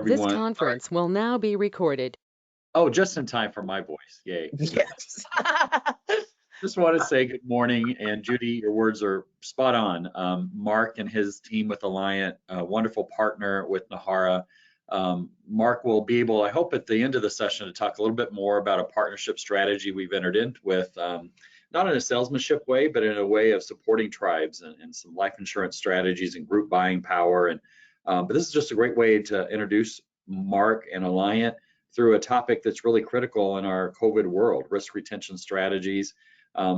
This everyone. conference will now be recorded. Oh, just in time for my voice. Yay. Yes. Just want to say good morning. And Judy, your words are spot on. Mark and his team with Alliant, a wonderful partner with Nahara. Mark will be able, I hope at the end of the session, to talk a little bit more about a partnership strategy we've entered into with, not in a salesmanship way, but in a way of supporting tribes and some life insurance strategies and group buying power. And but this is just a great way to introduce Mark and Alliant through a topic that's really critical in our COVID world, risk retention strategies.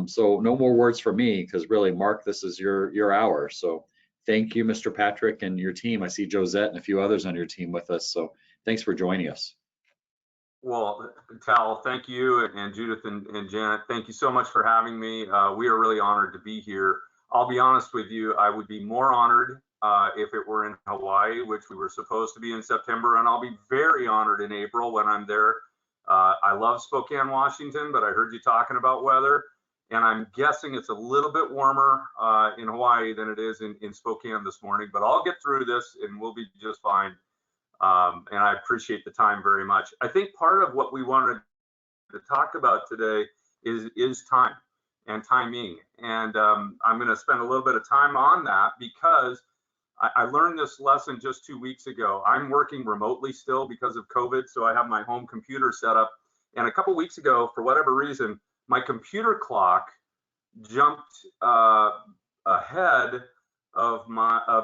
So no more words from me, because really, Mark, this is your hour. So thank you, Mr. Patrick, and your team. I see Josette and a few others on your team with us. So thanks for joining us. Well, Tal, thank you, and Judith and Janet, thank you so much for having me. We are really honored to be here. I'll be honest with you, I would be more honored if it were in Hawaii, which we were supposed to be in September, and I'll be very honored in April when I'm there. I love Spokane, Washington, but I heard you talking about weather, and I'm guessing it's a little bit warmer in Hawaii than it is in Spokane this morning, but I'll get through this and we'll be just fine. And I appreciate the time very much. I think part of what we wanted to talk about today is time and timing. And I'm going to spend a little bit of time on that because I learned this lesson just 2 weeks ago. I'm working remotely still because of COVID, so I have my home computer set up. And a couple weeks ago, for whatever reason, my computer clock jumped ahead of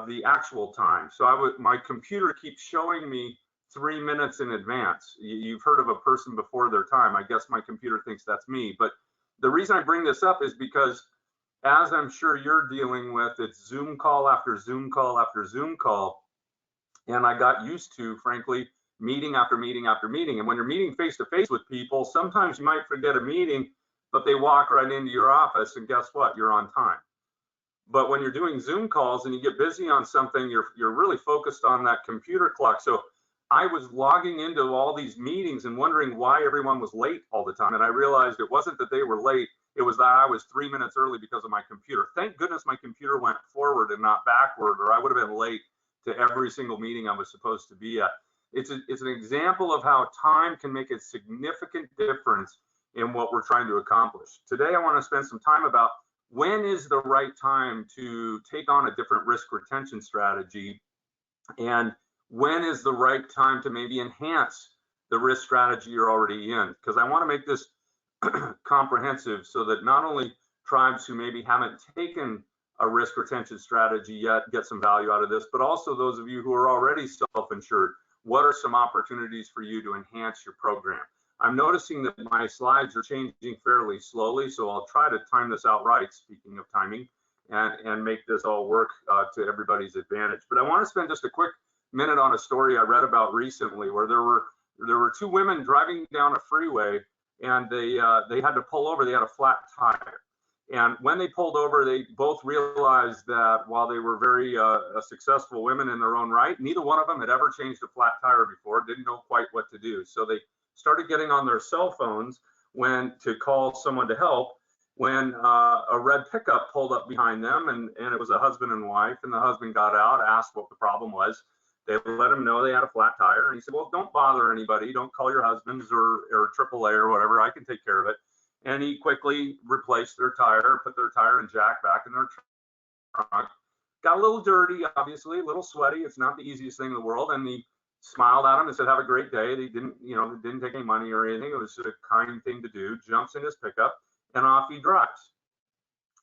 the actual time. So my computer keeps showing me 3 minutes in advance. You've heard of a person before their time. I guess my computer thinks that's me. But the reason I bring this up is because, as I'm sure you're dealing with, it's Zoom call after Zoom call after Zoom call. And I got used to, frankly, meeting after meeting after meeting. And when you're meeting face to face with people, sometimes you might forget a meeting, but they walk right into your office and guess what? You're on time. But when you're doing Zoom calls and you get busy on something, you're really focused on that computer clock. So I was logging into all these meetings and wondering why everyone was late all the time. And I realized it wasn't that they were late. It was that I was 3 minutes early because of my computer. Thank goodness my computer went forward and not backward, or I would have been late to every single meeting I was supposed to be at. It's an example of how time can make a significant difference in what we're trying to accomplish. Today, I want to spend some time about when is the right time to take on a different risk retention strategy, and when is the right time to maybe enhance the risk strategy you're already in. Because I want to make this comprehensive so that not only tribes who maybe haven't taken a risk retention strategy yet get some value out of this, but also those of you who are already self-insured. What are some opportunities for you to enhance your program? I'm noticing that my slides are changing fairly slowly, so I'll try to time this out right, speaking of timing, and make this all work to everybody's advantage. But I want to spend just a quick minute on a story I read about recently where there were two women driving down a freeway, and they had to pull over. They had a flat tire. And when they pulled over, they both realized that while they were very successful women in their own right, neither one of them had ever changed a flat tire before, didn't know quite what to do. So they started getting on their cell phones to call someone to help when a red pickup pulled up behind them, and it was a husband and wife, and the husband got out, asked what the problem was. They let him know they had a flat tire, and he said, well, don't bother anybody, don't call your husbands or AAA or whatever, I can take care of it. And he quickly replaced their tire, put their tire and jack back in their trunk. Got a little dirty, obviously, a little sweaty. It's not the easiest thing in the world. And he smiled at him and said, have a great day. They didn't take any money or anything. It was just a kind thing to do. Jumps in his pickup and off he drives.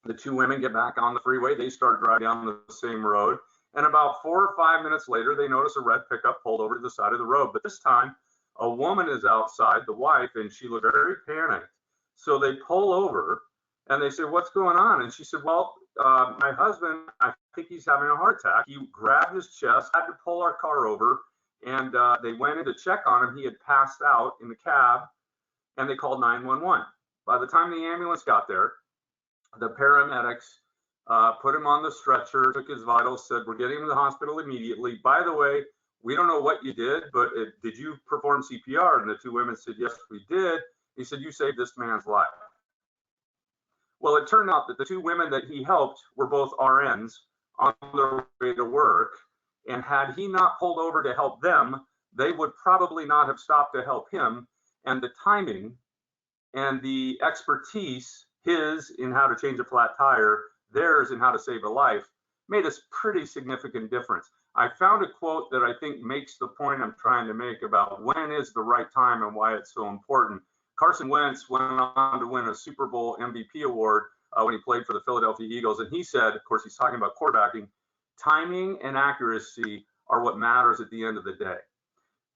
The two women get back on the freeway. They start driving down the same road. And about 4 or 5 minutes later, they notice a red pickup pulled over to the side of the road. But this time, a woman is outside, the wife, and she looked very panicked. So they pull over and they say, what's going on? And she said, well, my husband, I think he's having a heart attack. He grabbed his chest, had to pull our car over, and they went in to check on him. He had passed out in the cab, and they called 911. By the time the ambulance got there, the paramedics put him on the stretcher, took his vitals, said, we're getting him to the hospital immediately. By the way, we don't know what you did, but did you perform CPR? And the two women said, yes, we did. He said, you saved this man's life. Well, it turned out that the two women that he helped were both RNs on their way to work. And had he not pulled over to help them, they would probably not have stopped to help him. And the timing and the expertise, his in how to change a flat tire, theirs in how to save a life, made a pretty significant difference. I found a quote that I think makes the point I'm trying to make about when is the right time and why it's so important. Carson Wentz went on to win a Super Bowl MVP award when he played for the Philadelphia Eagles. And he said, of course, he's talking about quarterbacking, timing and accuracy are what matters at the end of the day.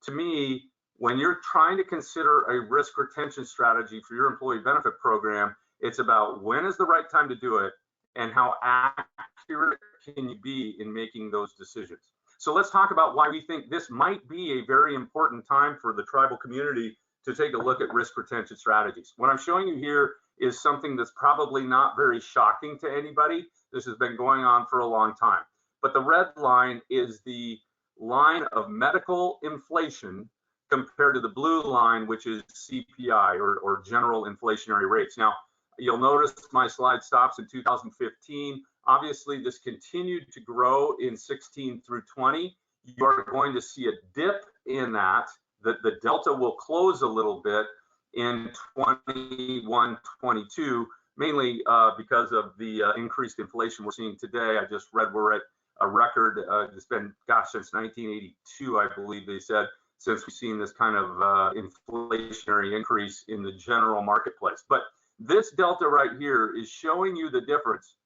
To me, when you're trying to consider a risk retention strategy for your employee benefit program, it's about when is the right time to do it and how accurate can you be in making those decisions. So let's talk about why we think this might be a very important time for the tribal community to take a look at risk retention strategies. What I'm showing you here is something that's probably not very shocking to anybody. This has been going on for a long time. But the red line is the line of medical inflation compared to the blue line, which is CPI or general inflationary rates. Now, you'll notice my slide stops in 2015. Obviously, this continued to grow in 16 through 20. You're going to see a dip in that. The delta will close a little bit in 21, 22, mainly because of the increased inflation we're seeing today. I just read we're at a record, it's been, gosh, since 1982, I believe they said, since we've seen this kind of inflationary increase in the general marketplace. But this delta right here is showing you the difference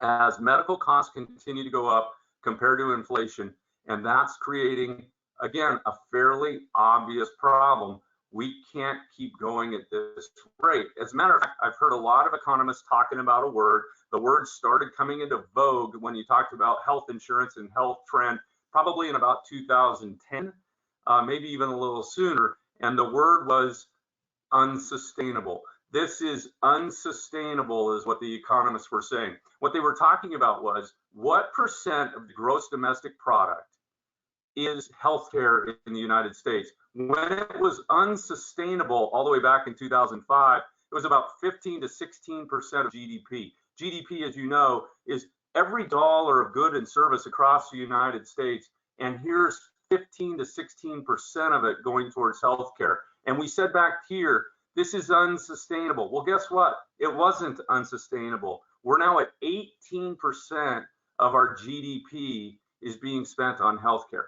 as medical costs continue to go up compared to inflation, and that's creating, again, a fairly obvious problem. We can't keep going at this rate. As a matter of fact, I've heard a lot of economists talking about a word. The word started coming into vogue when you talked about health insurance and health trend, probably in about 2010, maybe even a little sooner. And the word was unsustainable. This is unsustainable, is what the economists were saying. What they were talking about was what percent of the gross domestic product is healthcare in the United States. When it was unsustainable all the way back in 2005, it was about 15 to 16% of GDP. GDP, as you know, is every dollar of good and service across the United States, and here's 15 to 16% of it going towards healthcare. And we said back here, this is unsustainable. Well, guess what? It wasn't unsustainable. We're now at 18% of our GDP is being spent on healthcare.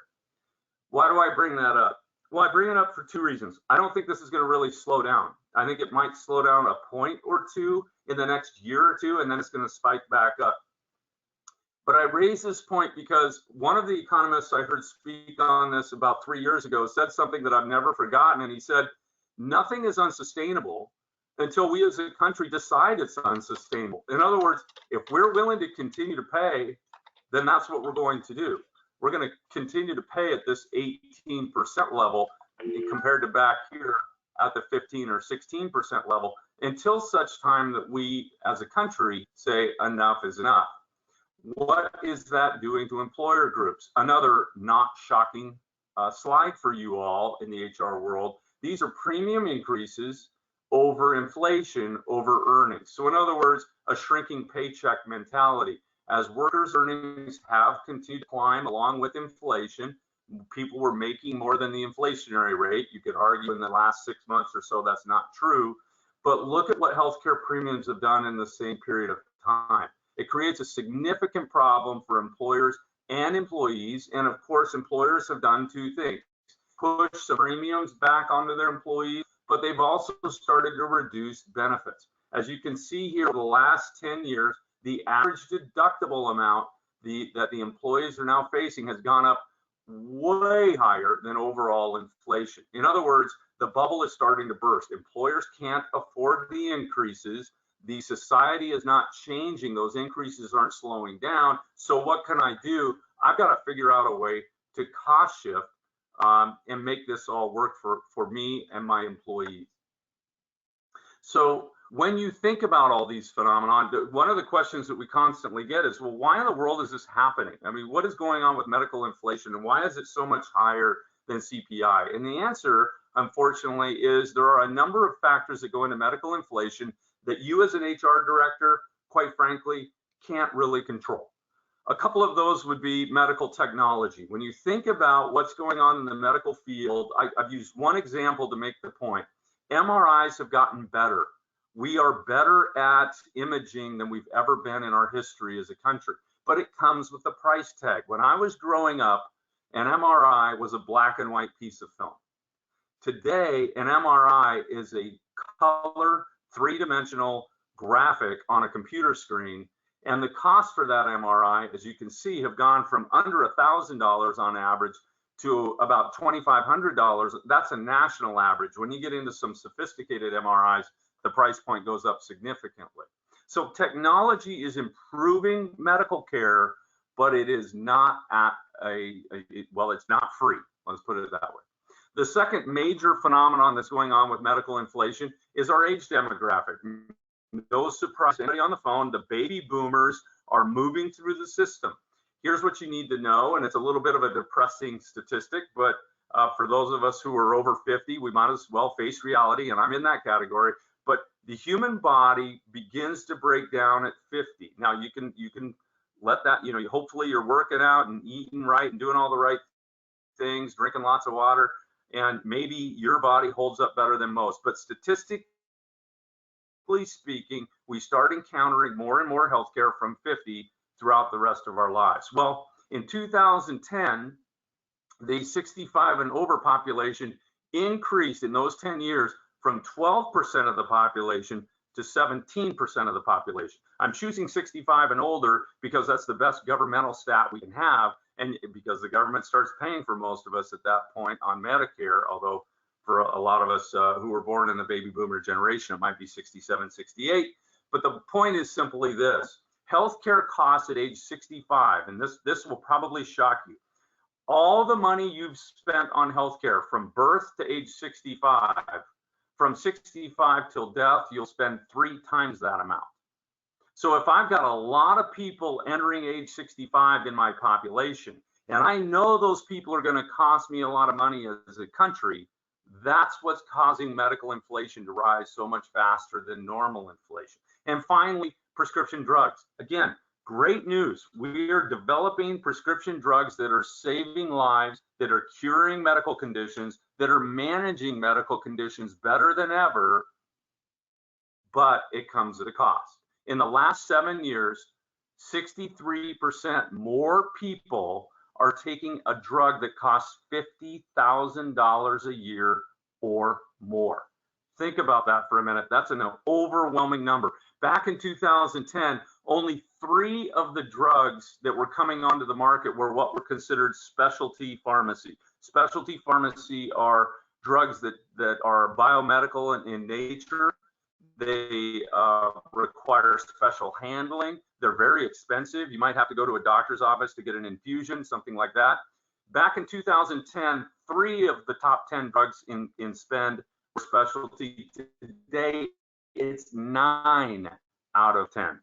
Why do I bring that up? Well, I bring it up for two reasons. I don't think this is going to really slow down. I think it might slow down a point or two in the next year or two, and then it's going to spike back up. But I raise this point because one of the economists I heard speak on this about 3 years ago said something that I've never forgotten, and he said, nothing is unsustainable until we as a country decide it's unsustainable. In other words, if we're willing to continue to pay, then that's what we're going to do. We're going to continue to pay at this 18% level compared to back here at the 15 or 16% level until such time that we as a country say enough is enough. What is that doing to employer groups? Another not shocking slide for you all in the HR world. These are premium increases over inflation over earnings. So in other words, a shrinking paycheck mentality. As workers' earnings have continued to climb along with inflation, people were making more than the inflationary rate. You could argue in the last 6 months or so that's not true, but look at what healthcare premiums have done in the same period of time. It creates a significant problem for employers and employees, and of course, employers have done two things. Push some premiums back onto their employees, but they've also started to reduce benefits. As you can see here, the last 10 years, the average deductible amount that the employees are now facing has gone up way higher than overall inflation. In other words, the bubble is starting to burst. Employers can't afford the increases. The society is not changing. Those increases aren't slowing down. So what can I do? I've got to figure out a way to cost shift and make this all work for me and my employees. So when you think about all these phenomena, one of the questions that we constantly get is, well, why in the world is this happening? I mean, what is going on with medical inflation and why is it so much higher than CPI? And the answer, unfortunately, is there are a number of factors that go into medical inflation that you as an HR director, quite frankly, can't really control. A couple of those would be medical technology. When you think about what's going on in the medical field, I've used one example to make the point. MRIs have gotten better. We are better at imaging than we've ever been in our history as a country, but it comes with a price tag. When I was growing up, an MRI was a black and white piece of film. Today, an MRI is a color, three-dimensional graphic on a computer screen, and the cost for that MRI, as you can see, have gone from under $1,000 on average to about $2,500. That's a national average. When you get into some sophisticated MRIs, the price point goes up significantly. So technology is improving medical care, but it is not at well, it's not free. Let's put it that way. The second major phenomenon that's going on with medical inflation is our age demographic. No surprise to anybody on the phone, the baby boomers are moving through the system. Here's what you need to know, and it's a little bit of a depressing statistic, but for those of us who are over 50, we might as well face reality, and I'm in that category. But the human body begins to break down at 50. Now you can let that, hopefully you're working out and eating right and doing all the right things, drinking lots of water, and maybe your body holds up better than most. But statistically speaking, we start encountering more and more healthcare from 50 throughout the rest of our lives. Well, in 2010, the 65 and over population increased in those 10 years from 12% of the population to 17% of the population. I'm choosing 65 and older because that's the best governmental stat we can have, and because the government starts paying for most of us at that point on Medicare, although for a lot of us who were born in the baby boomer generation, it might be 67, 68. But the point is simply this: healthcare costs at age 65, and this will probably shock you. All the money you've spent on healthcare from birth to age 65, from 65 till death, you'll spend 3 times that amount. So if I've got a lot of people entering age 65 in my population, and I know those people are going to cost me a lot of money as a country, that's what's causing medical inflation to rise so much faster than normal inflation. And finally, prescription drugs. Again, great news. We are developing prescription drugs that are saving lives, that are curing medical conditions, that are managing medical conditions better than ever, but it comes at a cost. In the last 7 years, 63% more people are taking a drug that costs $50,000 a year or more. Think about that for a minute. That's an overwhelming number. Back in 2010, only 3 of the drugs that were coming onto the market were what were considered specialty pharmacy. Specialty pharmacy are drugs that are biomedical in nature. They require special handling. They're very expensive. You might have to go to a doctor's office to get an infusion, something like that. Back in 2010, 3 of the top 10 drugs in spend were specialty. Today, it's 9 out of 10.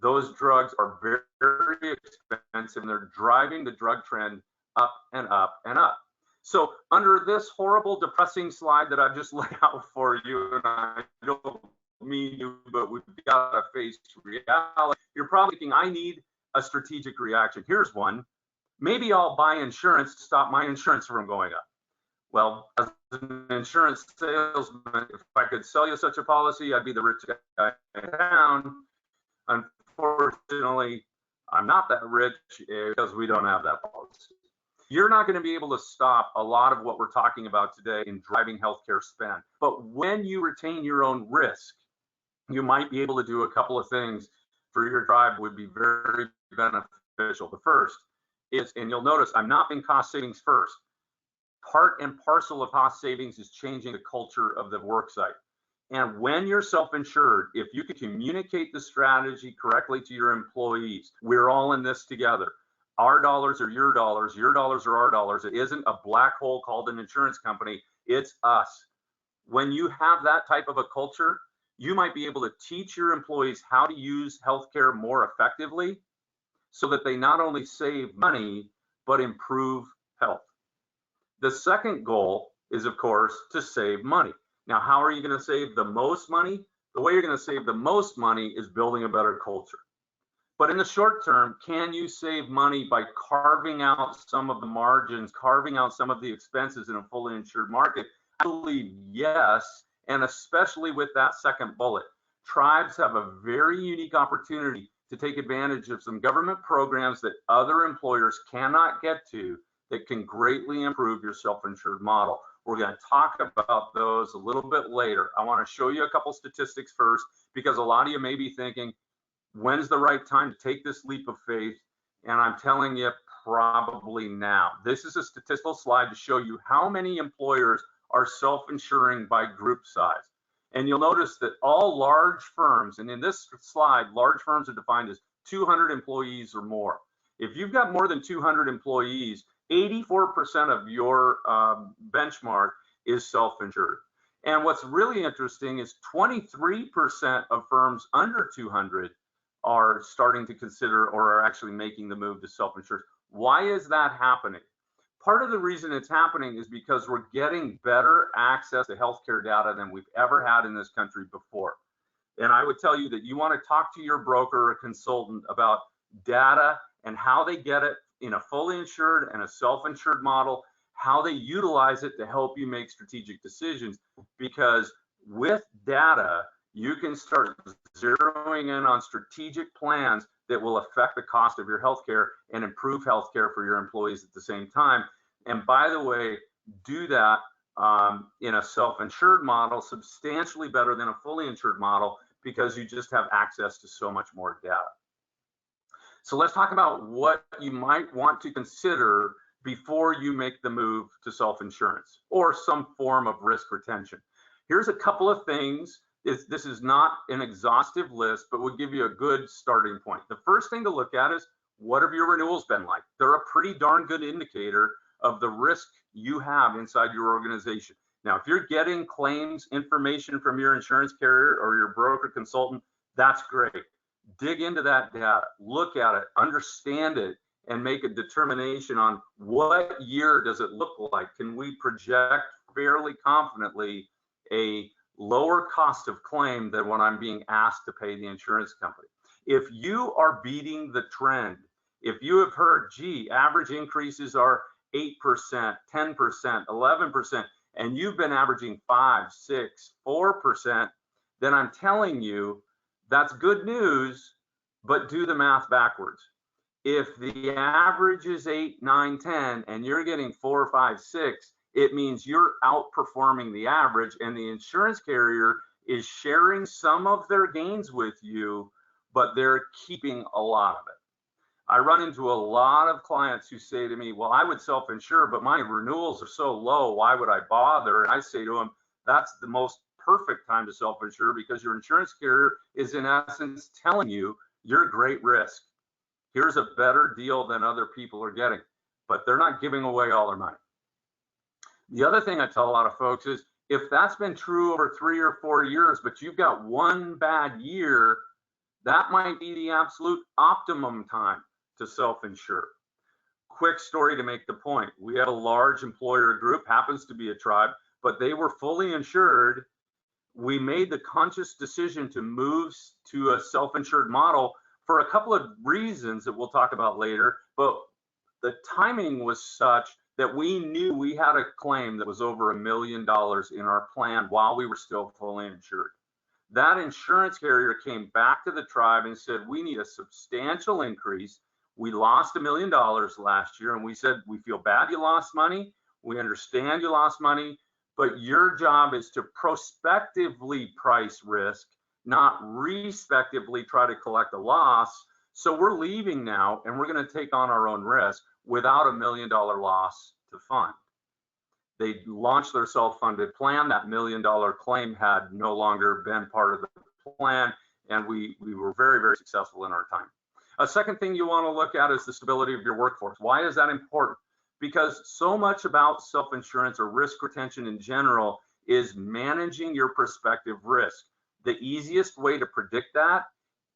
Those drugs are very, very expensive, and they're driving the drug trend up and up and up. So under this horrible, depressing slide that I've just laid out for you, and I don't mean you, but we've got to face reality, you're probably thinking, I need a strategic reaction. Here's one. Maybe I'll buy insurance to stop my insurance from going up. Well, as an insurance salesman, if I could sell you such a policy, I'd be the rich guy in town. Unfortunately, I'm not that rich because we don't have that policy. You're not going to be able to stop a lot of what we're talking about today in driving healthcare spend. But when you retain your own risk, you might be able to do a couple of things for your drive would be very beneficial. The first is, and you'll notice I'm not being cost savings first. Part and parcel of cost savings is changing the culture of the work site. And when you're self-insured, if you can communicate the strategy correctly to your employees, we're all in this together. Our dollars are your dollars are our dollars. It isn't a black hole called an insurance company, it's us. When you have that type of a culture, you might be able to teach your employees how to use healthcare more effectively so that they not only save money, but improve health. The second goal is, of course, to save money. Now, how are you going to save the most money? The way you're going to save the most money is building a better culture. But in the short term, can you save money by carving out some of the margins, carving out some of the expenses in a fully insured market? I believe yes, and especially with that second bullet. Tribes have a very unique opportunity to take advantage of some government programs that other employers cannot get to that can greatly improve your self-insured model. We're going to talk about those a little bit later. I want to show you a couple statistics first, because a lot of you may be thinking, when's the right time to take this leap of faith? And I'm telling you, probably now. This is a statistical slide to show you how many employers are self-insuring by group size. And you'll notice that all large firms, and in this slide, large firms are defined as 200 employees or more. If you've got more than 200 employees, 84% of your benchmark is self-insured. And what's really interesting is 23% of firms under 200 are starting to consider or are actually making the move to self-insured. Why is that happening? Part of the reason it's happening is because we're getting better access to healthcare data than we've ever had in this country before. And I would tell you that you want to talk to your broker or consultant about data and how they get it in a fully insured and a self-insured model, how they utilize it to help you make strategic decisions. Because with data, you can start zeroing in on strategic plans that will affect the cost of your healthcare and improve healthcare for your employees at the same time. And by the way, do that in a self-insured model substantially better than a fully insured model, because you just have access to so much more data. So let's talk about what you might want to consider before you make the move to self-insurance or some form of risk retention. Here's a couple of things. This is not an exhaustive list, but will give you a good starting point. The first thing to look at is, what have your renewals been like? They're a pretty darn good indicator of the risk you have inside your organization. Now, if you're getting claims information from your insurance carrier or your broker consultant, that's great. Dig into that data, look at it, understand it, and make a determination on what year does it look like. Can we project fairly confidently a lower cost of claim than what I'm being asked to pay the insurance company? If you are beating the trend, if you have heard, gee, average increases are 8%, 10%, 11%, and you've been averaging 5, 6, 4%, then I'm telling you that's good news, but do the math backwards. If the average is 8, 9, 10, and you're getting 4, 5, 6, it means you're outperforming the average, and the insurance carrier is sharing some of their gains with you, but they're keeping a lot of it. I run into a lot of clients who say to me, well, I would self-insure, but my renewals are so low, why would I bother? And I say to them, that's the most perfect time to self-insure, because your insurance carrier is in essence telling you you're a great risk. Here's a better deal than other people are getting, but they're not giving away all their money. The other thing I tell a lot of folks is, if that's been true over 3 or 4 years, but you've got one bad year, that might be the absolute optimum time to self-insure. Quick story to make the point. We had a large employer group, happens to be a tribe, but they were fully insured. We made the conscious decision to move to a self-insured model for a couple of reasons that we'll talk about later, but the timing was such that we knew we had a claim that was over $1 million in our plan while we were still fully insured. That insurance carrier came back to the tribe and said, we need a substantial increase. We lost $1 million last year, and we said, we feel bad you lost money. We understand you lost money, but your job is to prospectively price risk, not respectively try to collect a loss. So we're leaving now, and we're going to take on our own risk without $1 million loss to fund. They launched their self-funded plan. That $1 million claim had no longer been part of the plan, and we were very, very successful in our time. A second thing you want to look at is the stability of your workforce. Why is that important? Because so much about self-insurance or risk retention in general is managing your prospective risk. The easiest way to predict that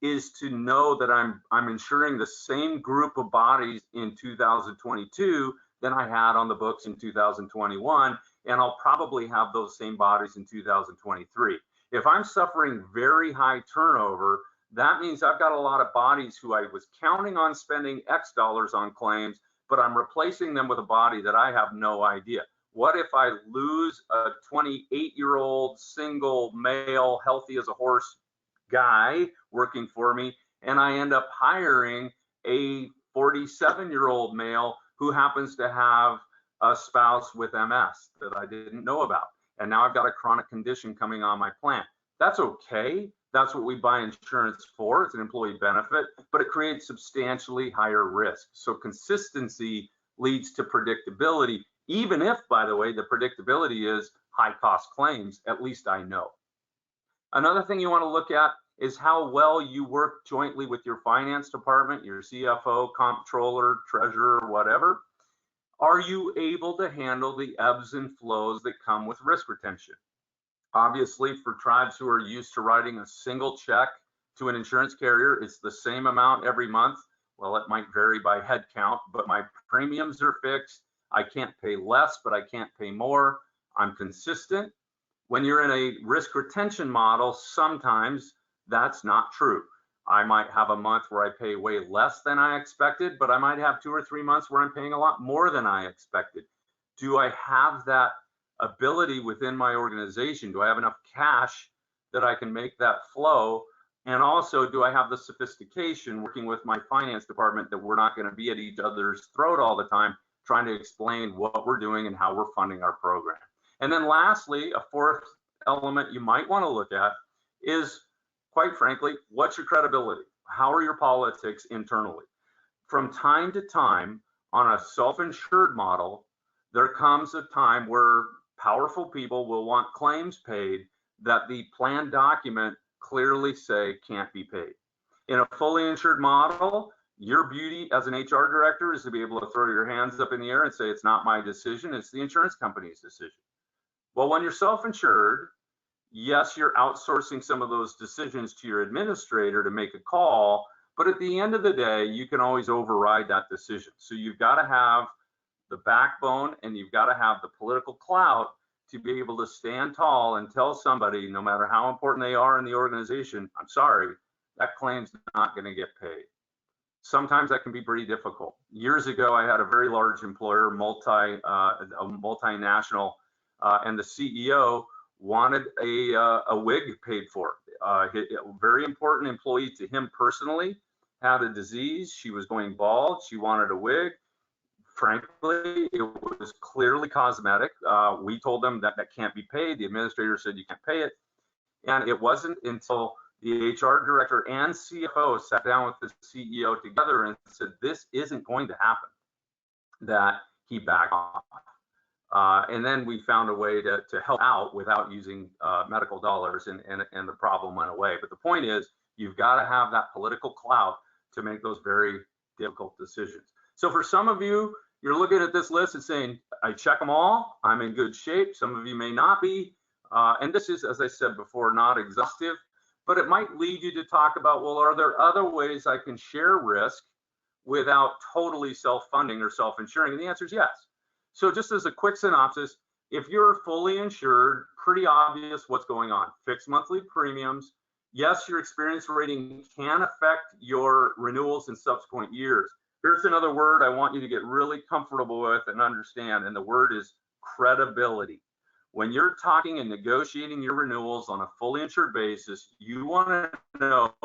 is to know that I'm insuring the same group of bodies in 2022 than I had on the books in 2021, and I'll probably have those same bodies in 2023. If I'm suffering very high turnover, that means I've got a lot of bodies who I was counting on spending X dollars on claims, but I'm replacing them with a body that I have no idea. What if I lose a 28-year-old single male, healthy as a horse guy working for me, and I end up hiring a 47-year-old male who happens to have a spouse with MS that I didn't know about. And now I've got a chronic condition coming on my plan. That's okay. That's what we buy insurance for. It's an employee benefit, but it creates substantially higher risk. So consistency leads to predictability, even if, by the way, the predictability is high cost claims, at least I know. Another thing you want to look at is how well you work jointly with your finance department, your CFO, comptroller, treasurer, whatever. Are you able to handle the ebbs and flows that come with risk retention? Obviously, for tribes who are used to writing a single check to an insurance carrier, it's the same amount every month. Well, it might vary by head count, but my premiums are fixed. I can't pay less, but I can't pay more. I'm consistent. When you're in a risk retention model, sometimes that's not true. I might have a month where I pay way less than I expected, but I might have 2 or 3 months where I'm paying a lot more than I expected. Do I have that ability within my organization? Do I have enough cash that I can make that flow? And also, do I have the sophistication working with my finance department that we're not going to be at each other's throat all the time trying to explain what we're doing and how we're funding our program? And then lastly, a fourth element you might want to look at is, quite frankly, what's your credibility? How are your politics internally? From time to time, on a self-insured model, there comes a time where powerful people will want claims paid that the plan document clearly say can't be paid. In a fully insured model, your beauty as an HR director is to be able to throw your hands up in the air and say, it's not my decision, it's the insurance company's decision. Well, when you're self-insured, yes, you're outsourcing some of those decisions to your administrator to make a call, but at the end of the day, you can always override that decision. So you've got to have the backbone and you've got to have the political clout to be able to stand tall and tell somebody, no matter how important they are in the organization, I'm sorry, that claim's not going to get paid. Sometimes that can be pretty difficult. Years ago, I had a very large employer, multinational, and the CEO wanted a wig paid for. A very important employee to him personally had a disease. She was going bald. She wanted a wig. Frankly, it was clearly cosmetic. We told them that can't be paid. The administrator said you can't pay it. And it wasn't until the HR director and CFO sat down with the CEO together and said, this isn't going to happen, that he backed off. And then we found a way to help out without using medical dollars, and the problem went away. But the point is, you've got to have that political clout to make those very difficult decisions. So for some of you, you're looking at this list and saying, I check them all, I'm in good shape. Some of you may not be. And this is, as I said before, not exhaustive, but it might lead you to talk about, well, are there other ways I can share risk without totally self-funding or self-insuring? And the answer is yes. So just as a quick synopsis, if you're fully insured, pretty obvious what's going on. Fixed monthly premiums. Yes, your experience rating can affect your renewals in subsequent years. Here's another word I want you to get really comfortable with and understand, and the word is credibility. When you're talking and negotiating your renewals on a fully insured basis, you want to know,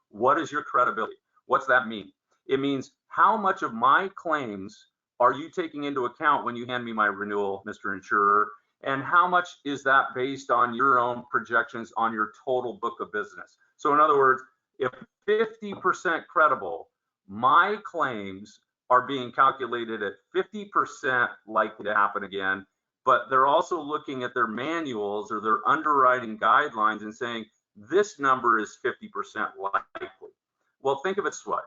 what is your credibility? What's that mean? It means, how much of my claims are you taking into account when you hand me my renewal, Mr. Insurer? And how much is that based on your own projections on your total book of business? So in other words, if 50% credible, my claims are being calculated at 50% likely to happen again, but they're also looking at their manuals or their underwriting guidelines and saying, this number is 50% likely. Well, think of it this way.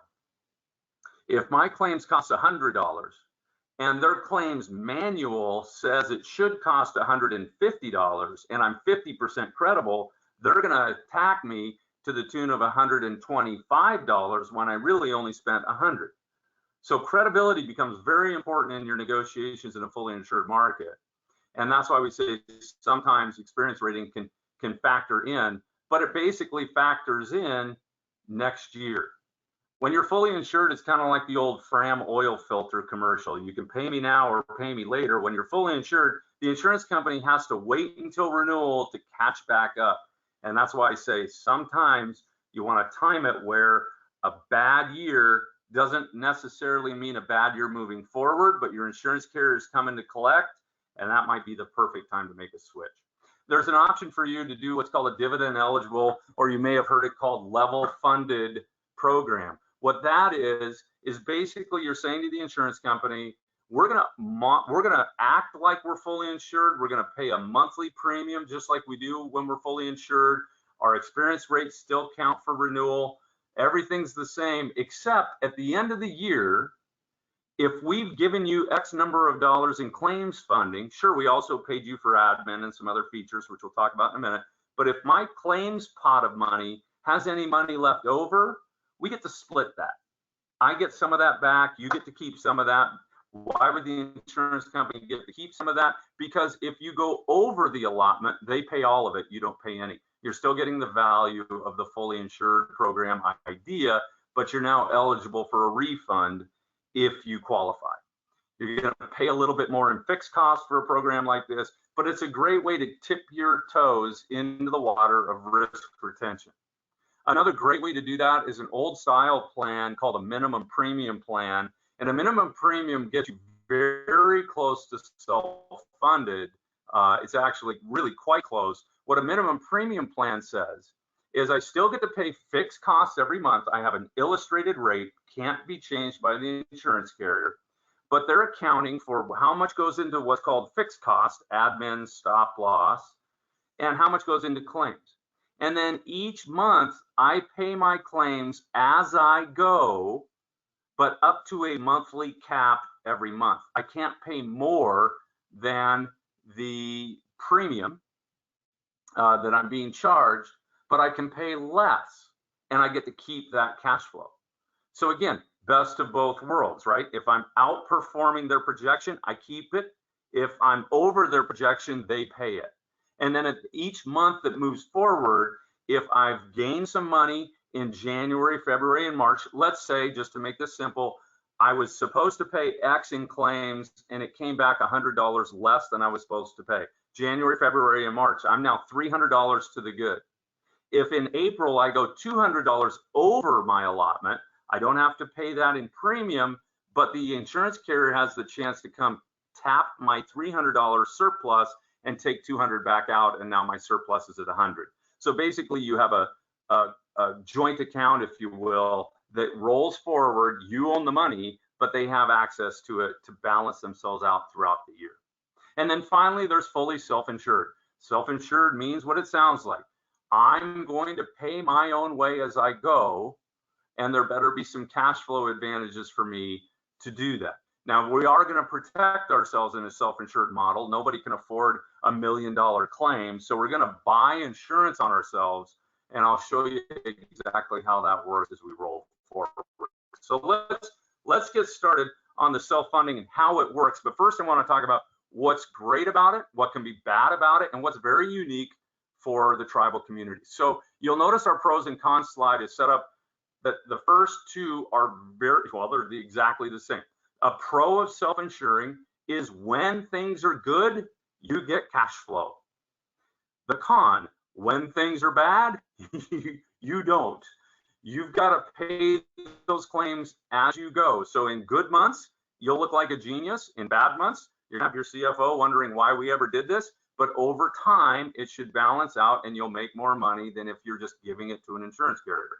If my claims cost $100 and their claims manual says it should cost $150 and I'm 50% credible, they're going to attack me to the tune of $125 when I really only spent $100. So credibility becomes very important in your negotiations in a fully insured market. And that's why we say sometimes experience rating can factor in, but it basically factors in next year. When you're fully insured, it's kind of like the old Fram oil filter commercial. You can pay me now or pay me later. When you're fully insured, the insurance company has to wait until renewal to catch back up. And that's why I say sometimes you want to time it where a bad year doesn't necessarily mean a bad year moving forward, but your insurance carrier is coming to collect, and that might be the perfect time to make a switch. There's an option for you to do what's called a dividend eligible, or you may have heard it called level funded program. What that is basically you're saying to the insurance company, we're gonna act like we're fully insured. We're gonna pay a monthly premium just like we do when we're fully insured. Our experience rates still count for renewal. Everything's the same, except at the end of the year, if we've given you X number of dollars in claims funding, sure, we also paid you for admin and some other features, which we'll talk about in a minute. But if my claims pot of money has any money left over, we get to split that. I get some of that back. You get to keep some of that. Why would the insurance company get to keep some of that? Because if you go over the allotment, they pay all of it. You don't pay any. You're still getting the value of the fully insured program idea, but you're now eligible for a refund if you qualify. You're going to pay a little bit more in fixed costs for a program like this, but it's a great way to tip your toes into the water of risk retention. Another great way to do that is an old style plan called a minimum premium plan. And a minimum premium gets you very close to self-funded. It's actually really quite close. What a minimum premium plan says is I still get to pay fixed costs every month. I have an illustrated rate, can't be changed by the insurance carrier, but they're accounting for how much goes into what's called fixed cost, admin, stop loss, and how much goes into claims. And then each month I pay my claims as I go, but up to a monthly cap every month. I can't pay more than the premium that I'm being charged, but I can pay less and I get to keep that cash flow. So again, best of both worlds, right? If I'm outperforming their projection, I keep it. If I'm over their projection, they pay it. And then at each month that moves forward, if I've gained some money in January, February, and March, let's say, just to make this simple, I was supposed to pay X in claims and it came back $100 less than I was supposed to pay. January, February, and March, I'm now $300 to the good. If in April I go $200 over my allotment, I don't have to pay that in premium, but the insurance carrier has the chance to come tap my $300 surplus and take $200 back out, and now my surplus is at $100. So basically you have a joint account, if you will, that rolls forward. You own the money, but they have access to it to balance themselves out throughout the year. And then finally, there's fully self-insured. Self-insured means what it sounds like. I'm going to pay my own way as I go, and there better be some cash flow advantages for me to do that. Now, we are going to protect ourselves in a self-insured model. Nobody can afford $1 million claim, so we're going to buy insurance on ourselves, and I'll show you exactly how that works as we roll forward. So let's get started on the self-funding and how it works. But first, I want to talk about what's great about it, what can be bad about it, and what's very unique for the tribal community. So you'll notice our pros and cons slide is set up that the first two are very, well, they're exactly the same. A pro of self-insuring is when things are good, you get cash flow. The con, when things are bad, you don't. You've got to pay those claims as you go. So in good months, you'll look like a genius. In bad months, you're going to have your CFO wondering why we ever did this. But over time, it should balance out and you'll make more money than if you're just giving it to an insurance carrier.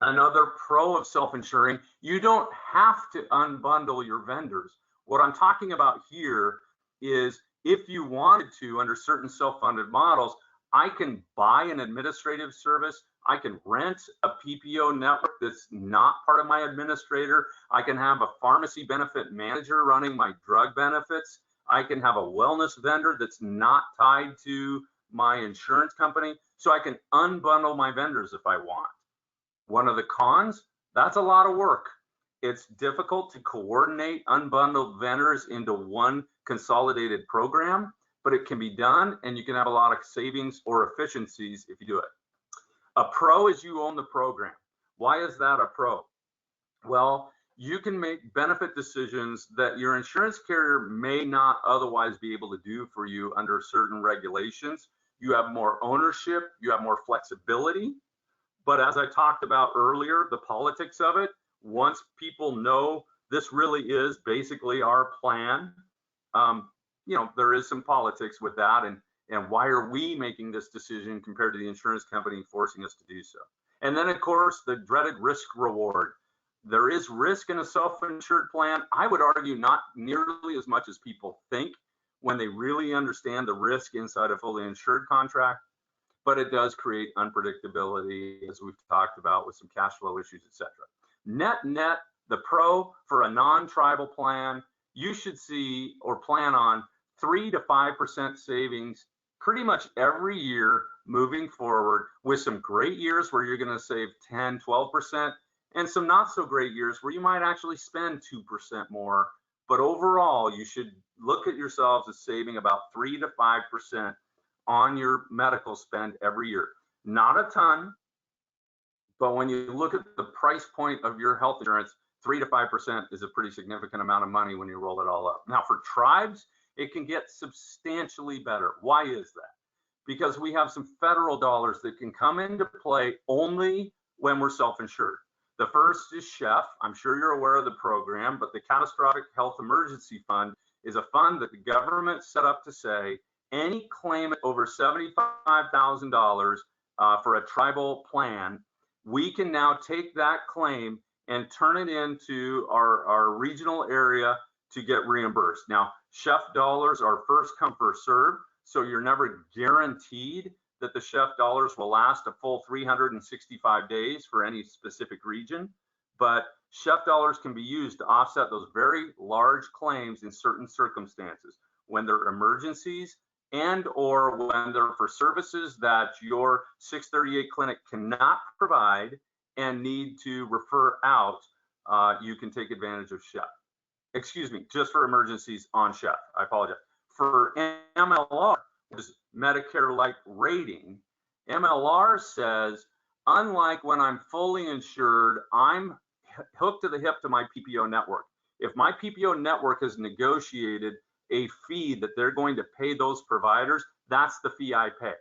Another pro of self-insuring, you don't have to unbundle your vendors. What I'm talking about here is if you wanted to, under certain self-funded models, I can buy an administrative service. I can rent a PPO network that's not part of my administrator. I can have a pharmacy benefit manager running my drug benefits. I can have a wellness vendor that's not tied to my insurance company. So I can unbundle my vendors if I want. One of the cons, that's a lot of work. It's difficult to coordinate unbundled vendors into one consolidated program, but it can be done and you can have a lot of savings or efficiencies if you do it. A pro is you own the program. Why is that a pro? Well, you can make benefit decisions that your insurance carrier may not otherwise be able to do for you under certain regulations. You have more ownership, you have more flexibility. But as I talked about earlier, the politics of it, once people know this really is basically our plan, there is some politics with that. And why are we making this decision compared to the insurance company forcing us to do so? And then, of course, the dreaded risk reward. There is risk in a self-insured plan. I would argue not nearly as much as people think when they really understand the risk inside a fully insured contract, but it does create unpredictability, as we've talked about, with some cash flow issues, etc. Net, the pro for a non-tribal plan, you should see or plan on 3 to 5% savings pretty much every year moving forward, with some great years where you're going to save 10, 12%, and some not so great years where you might actually spend 2% more. But overall, you should look at yourselves as saving about 3 to 5% on your medical spend every year. Not a ton, but when you look at the price point of your health insurance, 3 to 5% is a pretty significant amount of money when you roll it all up. Now, for tribes, it can get substantially better. Why is that? Because we have some federal dollars that can come into play only when we're self-insured. The first is CHEF. I'm sure you're aware of the program, but the Catastrophic Health Emergency Fund is a fund that the government set up to say any claim over $75,000 for a tribal plan, we can now take that claim and turn it into our regional area to get reimbursed. Now, CHEF dollars are first come, first served, so you're never guaranteed that the CHEF dollars will last a full 365 days for any specific region, but CHEF dollars can be used to offset those very large claims in certain circumstances, when they're emergencies and or when they're for services that your 638 clinic cannot provide and need to refer out. You can take advantage of CHEF. Excuse me, just for emergencies on CHEF. I apologize. For MLR, which is Medicare-like rating, MLR says, unlike when I'm fully insured, I'm hooked to the hip to my PPO network. If my PPO network has negotiated a fee that they're going to pay those providers, that's the fee I pay.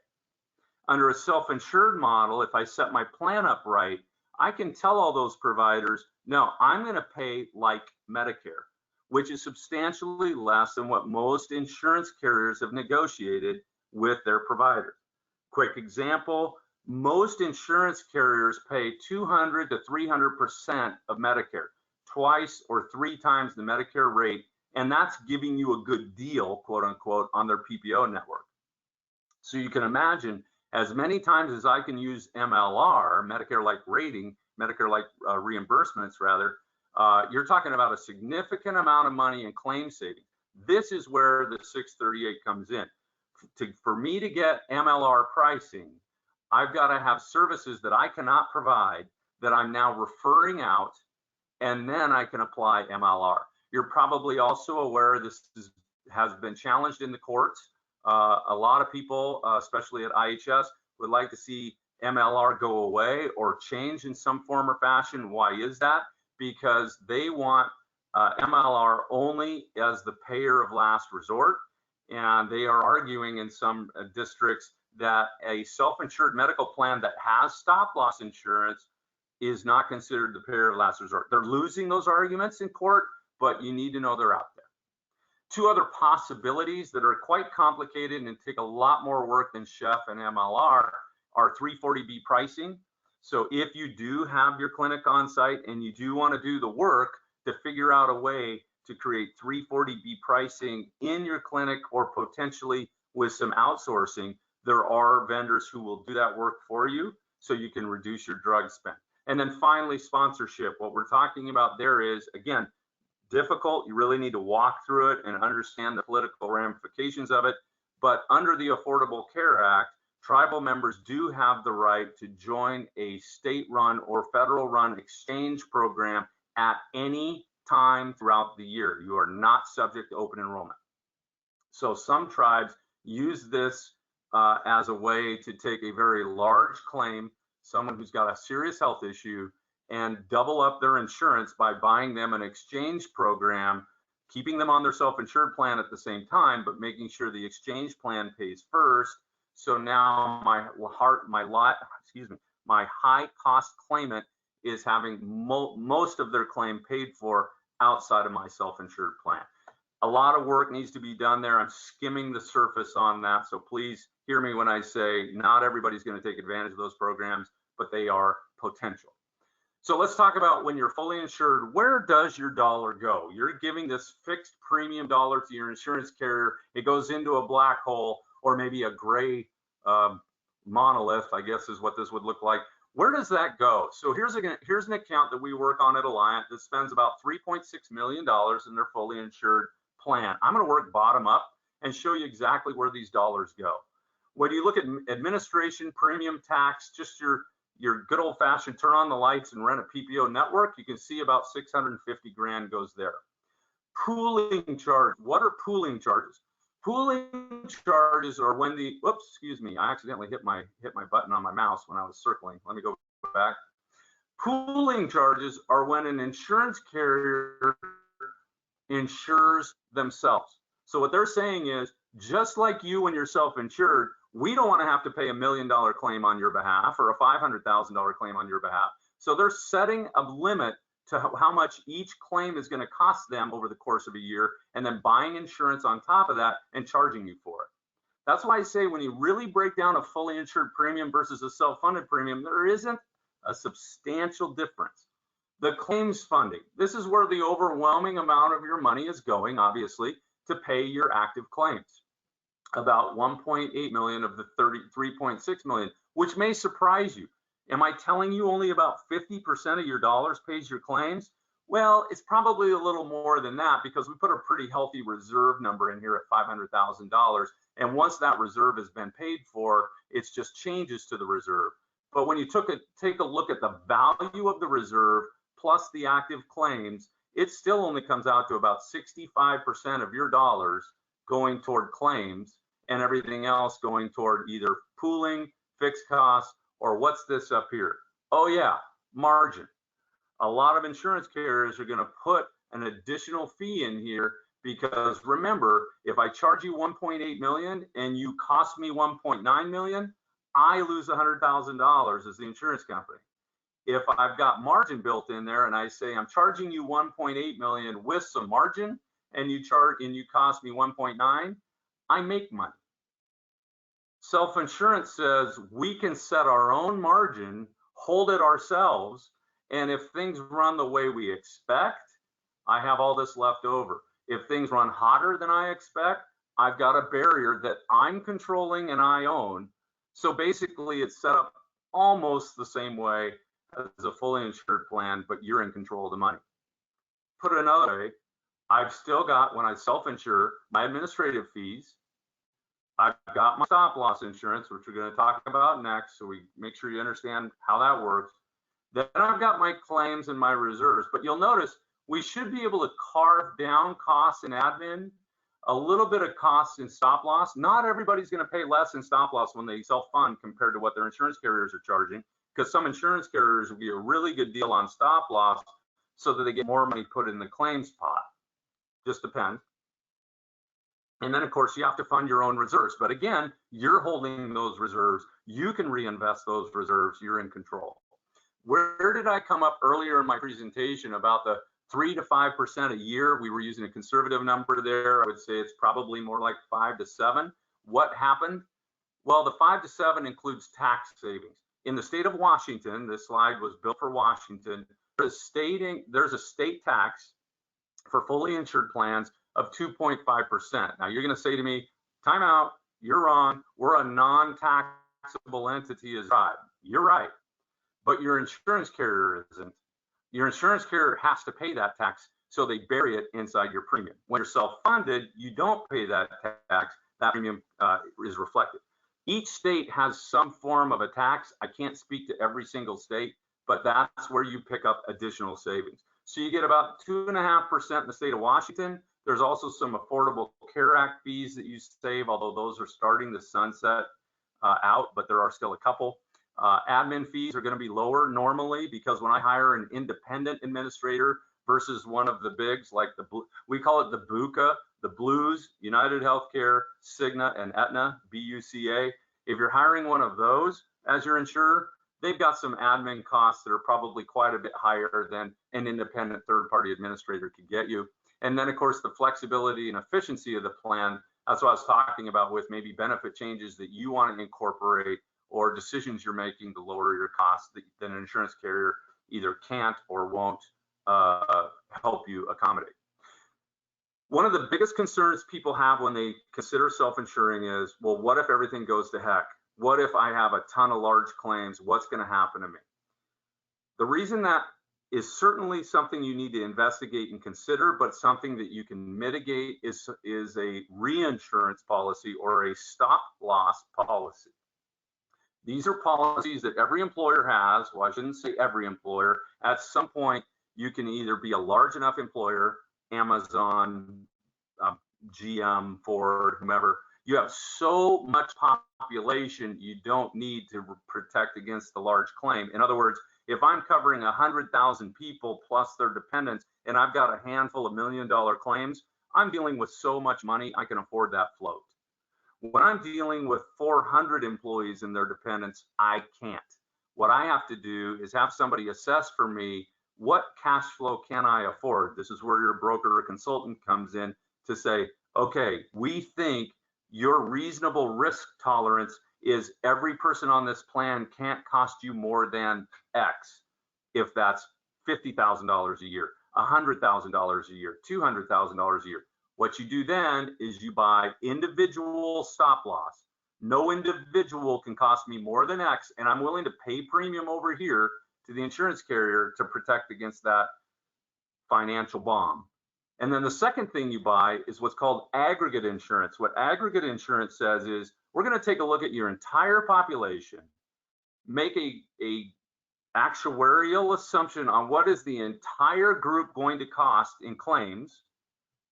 Under a self-insured model, if I set my plan up right, I can tell all those providers, no, I'm going to pay like Medicare, which is substantially less than what most insurance carriers have negotiated with their providers. Quick example, most insurance carriers pay 200 to 300% of Medicare, twice or 3 times the Medicare rate, and that's giving you a good deal, quote unquote, on their PPO network. So you can imagine, as many times as I can use MLR, Medicare-like rating, Medicare-like reimbursements rather, you're talking about a significant amount of money in claim saving. This is where the 638 comes in. For me to get MLR pricing, I've got to have services that I cannot provide that I'm now referring out, and then I can apply MLR. You're probably also aware this has been challenged in the courts. A lot of people, especially at IHS, would like to see MLR go away or change in some form or fashion. Why is that? Because they want MLR only as the payer of last resort. And they are arguing in some districts that a self-insured medical plan that has stop-loss insurance is not considered the payer of last resort. They're losing those arguments in court, but you need to know they're out there. 2 other possibilities that are quite complicated and take a lot more work than CHEF and MLR are 340B pricing. So if you do have your clinic on site and you do want to do the work to figure out a way to create 340B pricing in your clinic, or potentially with some outsourcing, there are vendors who will do that work for you so you can reduce your drug spend. And then finally, sponsorship. What we're talking about there is, again, difficult. You really need to walk through it and understand the political ramifications of it. But under the Affordable Care Act, tribal members do have the right to join a state-run or federal-run exchange program at any time throughout the year. You are not subject to open enrollment. So some tribes use this as a way to take a very large claim, someone who's got a serious health issue, and double up their insurance by buying them an exchange program, keeping them on their self-insured plan at the same time, but making sure the exchange plan pays first. So now my high cost claimant is having most of their claim paid for outside of my self-insured plan. A lot of work needs to be done there. I'm skimming the surface on that. So please hear me when I say not everybody's going to take advantage of those programs, but they are potential. So let's talk about when you're fully insured, where does your dollar go? You're giving this fixed premium dollar to your insurance carrier. It goes into a black hole or maybe a gray monolith, I guess is what this would look like. Where does that go? So here's an account that we work on at Alliant that spends about $3.6 million in their fully insured plan. I'm going to work bottom up and show you exactly where these dollars go. When you look at administration, premium, tax, just your good old fashioned turn on the lights and rent a PPO network, you can see about 650 grand goes there. Pooling charge. What are pooling charges? Pooling charges are when the, whoops, excuse me, I accidentally hit my button on my mouse when I was circling. Let me go back. Pooling charges are when an insurance carrier insures themselves. So what they're saying is, just like you when you're self-insured, we don't want to have to pay $1 million claim on your behalf or a $500,000 claim on your behalf. So they're setting a limit to how much each claim is going to cost them over the course of a year, and then buying insurance on top of that and charging you for it. That's why I say when you really break down a fully insured premium versus a self-funded premium, there isn't a substantial difference. The claims funding, this is where the overwhelming amount of your money is going, obviously, to pay your active claims. About 1.8 million of the 33.6 million, which may surprise you. Am I telling you only about 50% of your dollars pays your claims? Well, it's probably a little more than that because we put a pretty healthy reserve number in here at $500,000. And once that reserve has been paid for, it's just changes to the reserve. But when you take a look at the value of the reserve plus the active claims, it still only comes out to about 65% of your dollars going toward claims and everything else going toward either pooling, fixed costs, or what's this up here? Oh yeah, margin. A lot of insurance carriers are going to put an additional fee in here because remember, if I charge you 1.8 million and you cost me 1.9 million, I lose $100,000 as the insurance company. If I've got margin built in there and I say I'm charging you 1.8 million with some margin and you cost me 1.9, I make money. Self-insurance says we can set our own margin, hold it ourselves, and if things run the way we expect, I have all this left over. If things run hotter than I expect, I've got a barrier that I'm controlling and I own. So basically it's set up almost the same way as a fully insured plan, but you're in control of the money. Put it another way, I've still got, when I self-insure, my administrative fees. I've got my stop loss insurance, which we're going to talk about next, so we make sure you understand how that works. Then I've got my claims and my reserves, but you'll notice we should be able to carve down costs in admin, a little bit of costs in stop loss. Not everybody's going to pay less in stop loss when they self-fund compared to what their insurance carriers are charging, because some insurance carriers will give a really good deal on stop loss so that they get more money put in the claims pot. Just depends. And then, of course, you have to fund your own reserves. But again, you're holding those reserves. You can reinvest those reserves. You're in control. Where did I come up earlier in my presentation about the 3 to 5% a year? We were using a conservative number there. I would say it's probably more like 5 to 7. What happened? Well, the 5 to 7 includes tax savings. In the state of Washington, this slide was built for Washington, there's a state tax for fully insured plans of 2.5%. Now you're going to say to me, time out, you're wrong. We're a non-taxable entity as tribe. You're right, but your insurance carrier isn't. Your insurance carrier has to pay that tax, so they bury it inside your premium. When you're self-funded, you don't pay that tax. That premium is reflected. Each state has some form of a tax. I can't speak to every single state, but that's where you pick up additional savings. So you get about 2.5% in the state of Washington. There's also some Affordable Care Act fees that you save, although those are starting to sunset out, but there are still a couple. Admin fees are going to be lower normally because when I hire an independent administrator versus one of the bigs, like we call it the BUCA, the Blues, United Healthcare, Cigna, and Aetna, BUCA. If you're hiring one of those as your insurer, they've got some admin costs that are probably quite a bit higher than an independent third-party administrator could get you. And then, of course, the flexibility and efficiency of the plan. That's what I was talking about with maybe benefit changes that you want to incorporate or decisions you're making to lower your costs that an insurance carrier either can't or won't help you accommodate. One of the biggest concerns people have when they consider self-insuring is, well, what if everything goes to heck? What if I have a ton of large claims? What's going to happen to me? The reason that is certainly something you need to investigate and consider, but something that you can mitigate is a reinsurance policy or a stop loss policy. These are policies that every employer has. Well, I shouldn't say every employer. At some point, you can either be a large enough employer, Amazon, GM, Ford, whomever. You have so much population, you don't need to protect against the large claim. In other words, if I'm covering 100,000 people plus their dependents, and I've got a handful of $1 million claims, I'm dealing with so much money, I can afford that float. When I'm dealing with 400 employees and their dependents, I can't. What I have to do is have somebody assess for me, what cash flow can I afford? This is where your broker or consultant comes in to say, okay, we think your reasonable risk tolerance is every person on this plan can't cost you more than X. If that's $50,000 a year, $100,000 a year, $200,000 a year. What you do then is you buy individual stop loss. No individual can cost me more than X, and I'm willing to pay premium over here to the insurance carrier to protect against that financial bomb. And then the second thing you buy is what's called aggregate insurance. What aggregate insurance says is, we're going to take a look at your entire population, make a actuarial assumption on what is the entire group going to cost in claims,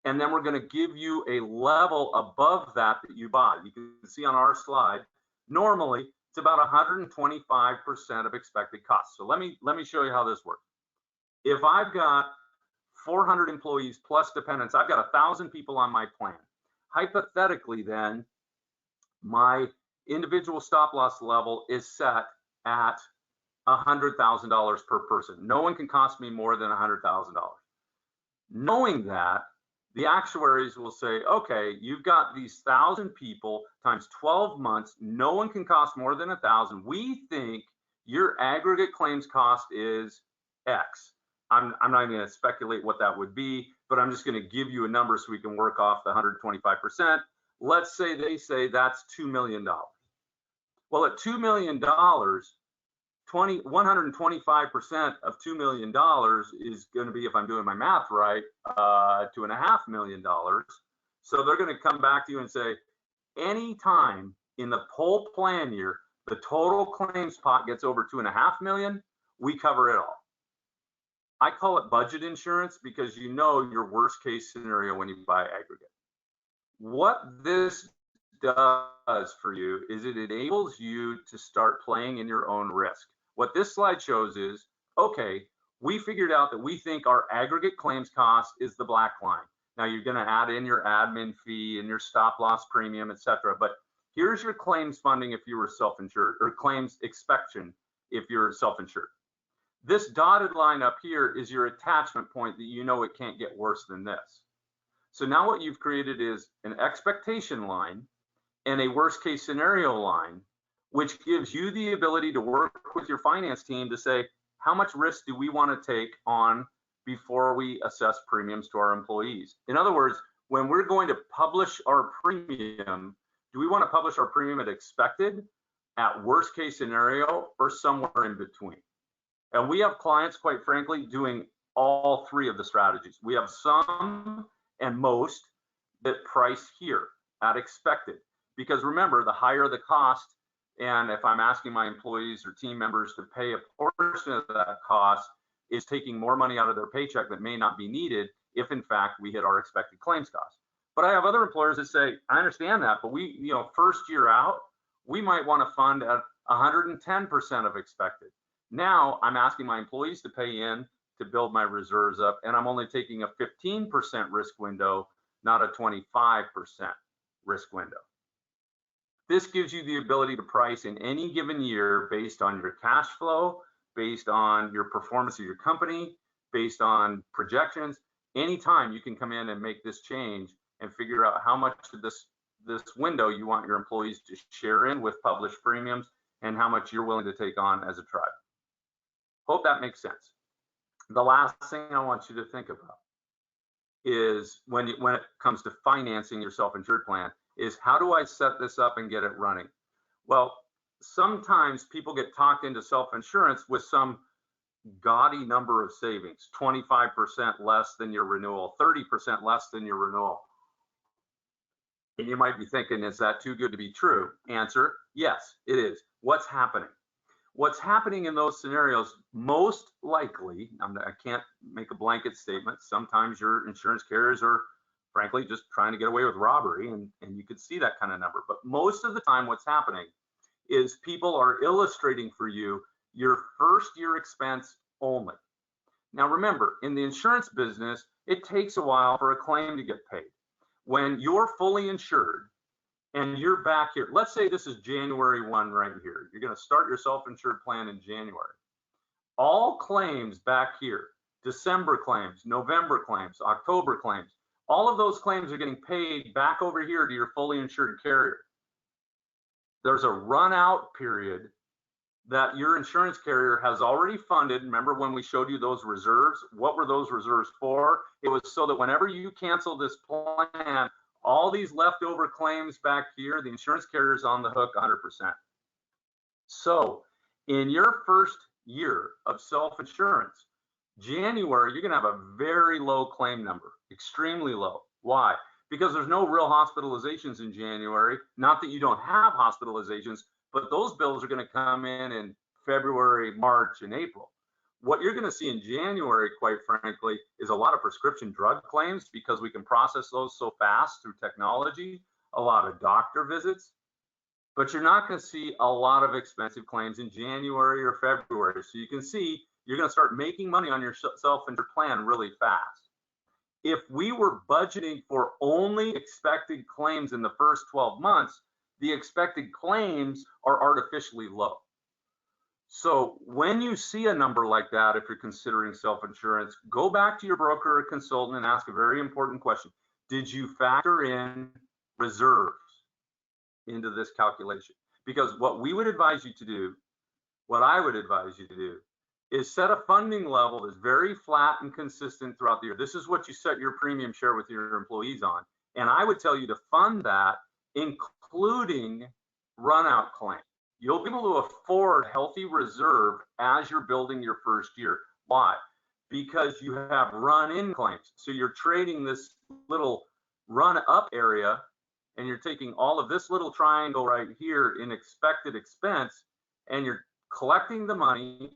and then we're going to give you a level above that you buy. You can see on our slide, normally it's about 125% of expected costs. So let me show you how this works. If I've got 400 employees plus dependents, I've got 1,000 people on my plan. Hypothetically then, my individual stop loss level is set at $100,000 per person. No one can cost me more than $100,000. Knowing that, the actuaries will say, okay, you've got these 1,000 people times 12 months. No one can cost more than 1,000. We think your aggregate claims cost is X. I'm not even going to speculate what that would be, but I'm just going to give you a number so we can work off the 125%. Let's say they say that's $2 million. Well, at $2 million, 125% of $2 million is going to be, if I'm doing my math right, $2.5 million. So they're going to come back to you and say, anytime in the whole plan year, the total claims pot gets over $2.5 million, we cover it all. I call it budget insurance because you know your worst case scenario when you buy aggregate. What this does for you is it enables you to start playing in your own risk. What this slide shows is, okay, we figured out that we think our aggregate claims cost is the black line. Now you're going to add in your admin fee and your stop loss premium, etc. But here's your claims funding if you were self-insured, or claims exception if you're self-insured. This dotted line up here is your attachment point that you know it can't get worse than this. So now what you've created is an expectation line and a worst case scenario line, which gives you the ability to work with your finance team to say, how much risk do we want to take on before we assess premiums to our employees? In other words, when we're going to publish our premium, do we want to publish our premium at expected, at worst case scenario, or somewhere in between? And we have clients, quite frankly, doing all three of the strategies. We have some and most that price here at expected. Because remember, the higher the cost, and if I'm asking my employees or team members to pay a portion of that cost, is taking more money out of their paycheck that may not be needed if in fact we hit our expected claims cost. But I have other employers that say, I understand that, but we, first year out, we might want to fund at 110% of expected. Now I'm asking my employees to pay in to build my reserves up, and I'm only taking a 15% risk window, not a 25% risk window. This gives you the ability to price in any given year based on your cash flow, based on your performance of your company, based on projections. Anytime you can come in and make this change and figure out how much of this window you want your employees to share in with published premiums and how much you're willing to take on as a tribe. Hope that makes sense. The last thing I want you to think about is when it comes to financing your self-insured plan is how do I set this up and get it running? Well, sometimes people get talked into self-insurance with some gaudy number of savings, 25% less than your renewal, 30% less than your renewal. And you might be thinking, is that too good to be true? Answer, yes, it is. What's happening? What's happening in those scenarios, most likely, I can't make a blanket statement. Sometimes your insurance carriers are frankly just trying to get away with robbery, and you could see that kind of number. But most of the time what's happening is people are illustrating for you your first year expense only. Now remember, in the insurance business, it takes a while for a claim to get paid. When you're fully insured and you're back here, let's say this is January 1 right here. You're going to start your self-insured plan in January. All claims back here, December claims, November claims, October claims, all of those claims are getting paid back over here to your fully insured carrier. There's a run out period that your insurance carrier has already funded. Remember when we showed you those reserves? What were those reserves for? It was so that whenever you cancel this plan, all these leftover claims back here, the insurance carrier is on the hook 100%. So in your first year of self-insurance, January, you're going to have a very low claim number, extremely low. Why? Because there's no real hospitalizations in January. Not that you don't have hospitalizations, but those bills are going to come in February, March, and April. What you're going to see in January, quite frankly, is a lot of prescription drug claims because we can process those so fast through technology, a lot of doctor visits, but you're not going to see a lot of expensive claims in January or February. So you can see you're going to start making money on your self-insured plan really fast. If we were budgeting for only expected claims in the first 12 months, the expected claims are artificially low. So when you see a number like that, if you're considering self-insurance, go back to your broker or consultant and ask a very important question. Did you factor in reserves into this calculation? Because what we would advise you to do, what I would advise you to do, is set a funding level that's very flat and consistent throughout the year. This is what you set your premium share with your employees on. And I would tell you to fund that, including run-out claims. You'll be able to afford healthy reserve as you're building your first year. Why? Because you have run-in claims. So you're trading this little run-up area, and you're taking all of this little triangle right here in expected expense, and you're collecting the money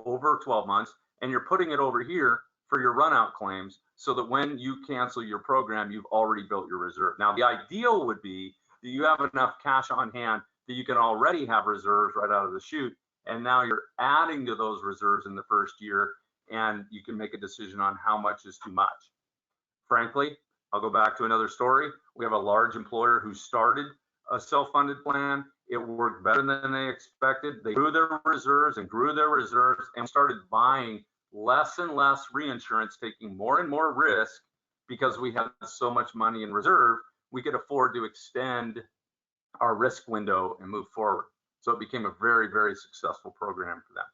over 12 months, and you're putting it over here for your run-out claims so that when you cancel your program, you've already built your reserve. Now, the ideal would be that you have enough cash on hand that you can already have reserves right out of the chute, and now you're adding to those reserves in the first year, and you can make a decision on how much is too much. Frankly, I'll go back to another story. We have a large employer who started a self-funded plan. It worked better than they expected. They grew their reserves and grew their reserves and started buying less and less reinsurance, taking more and more risk because we had so much money in reserve. We could afford to extend our risk window and move forward. So it became a very, very successful program for them.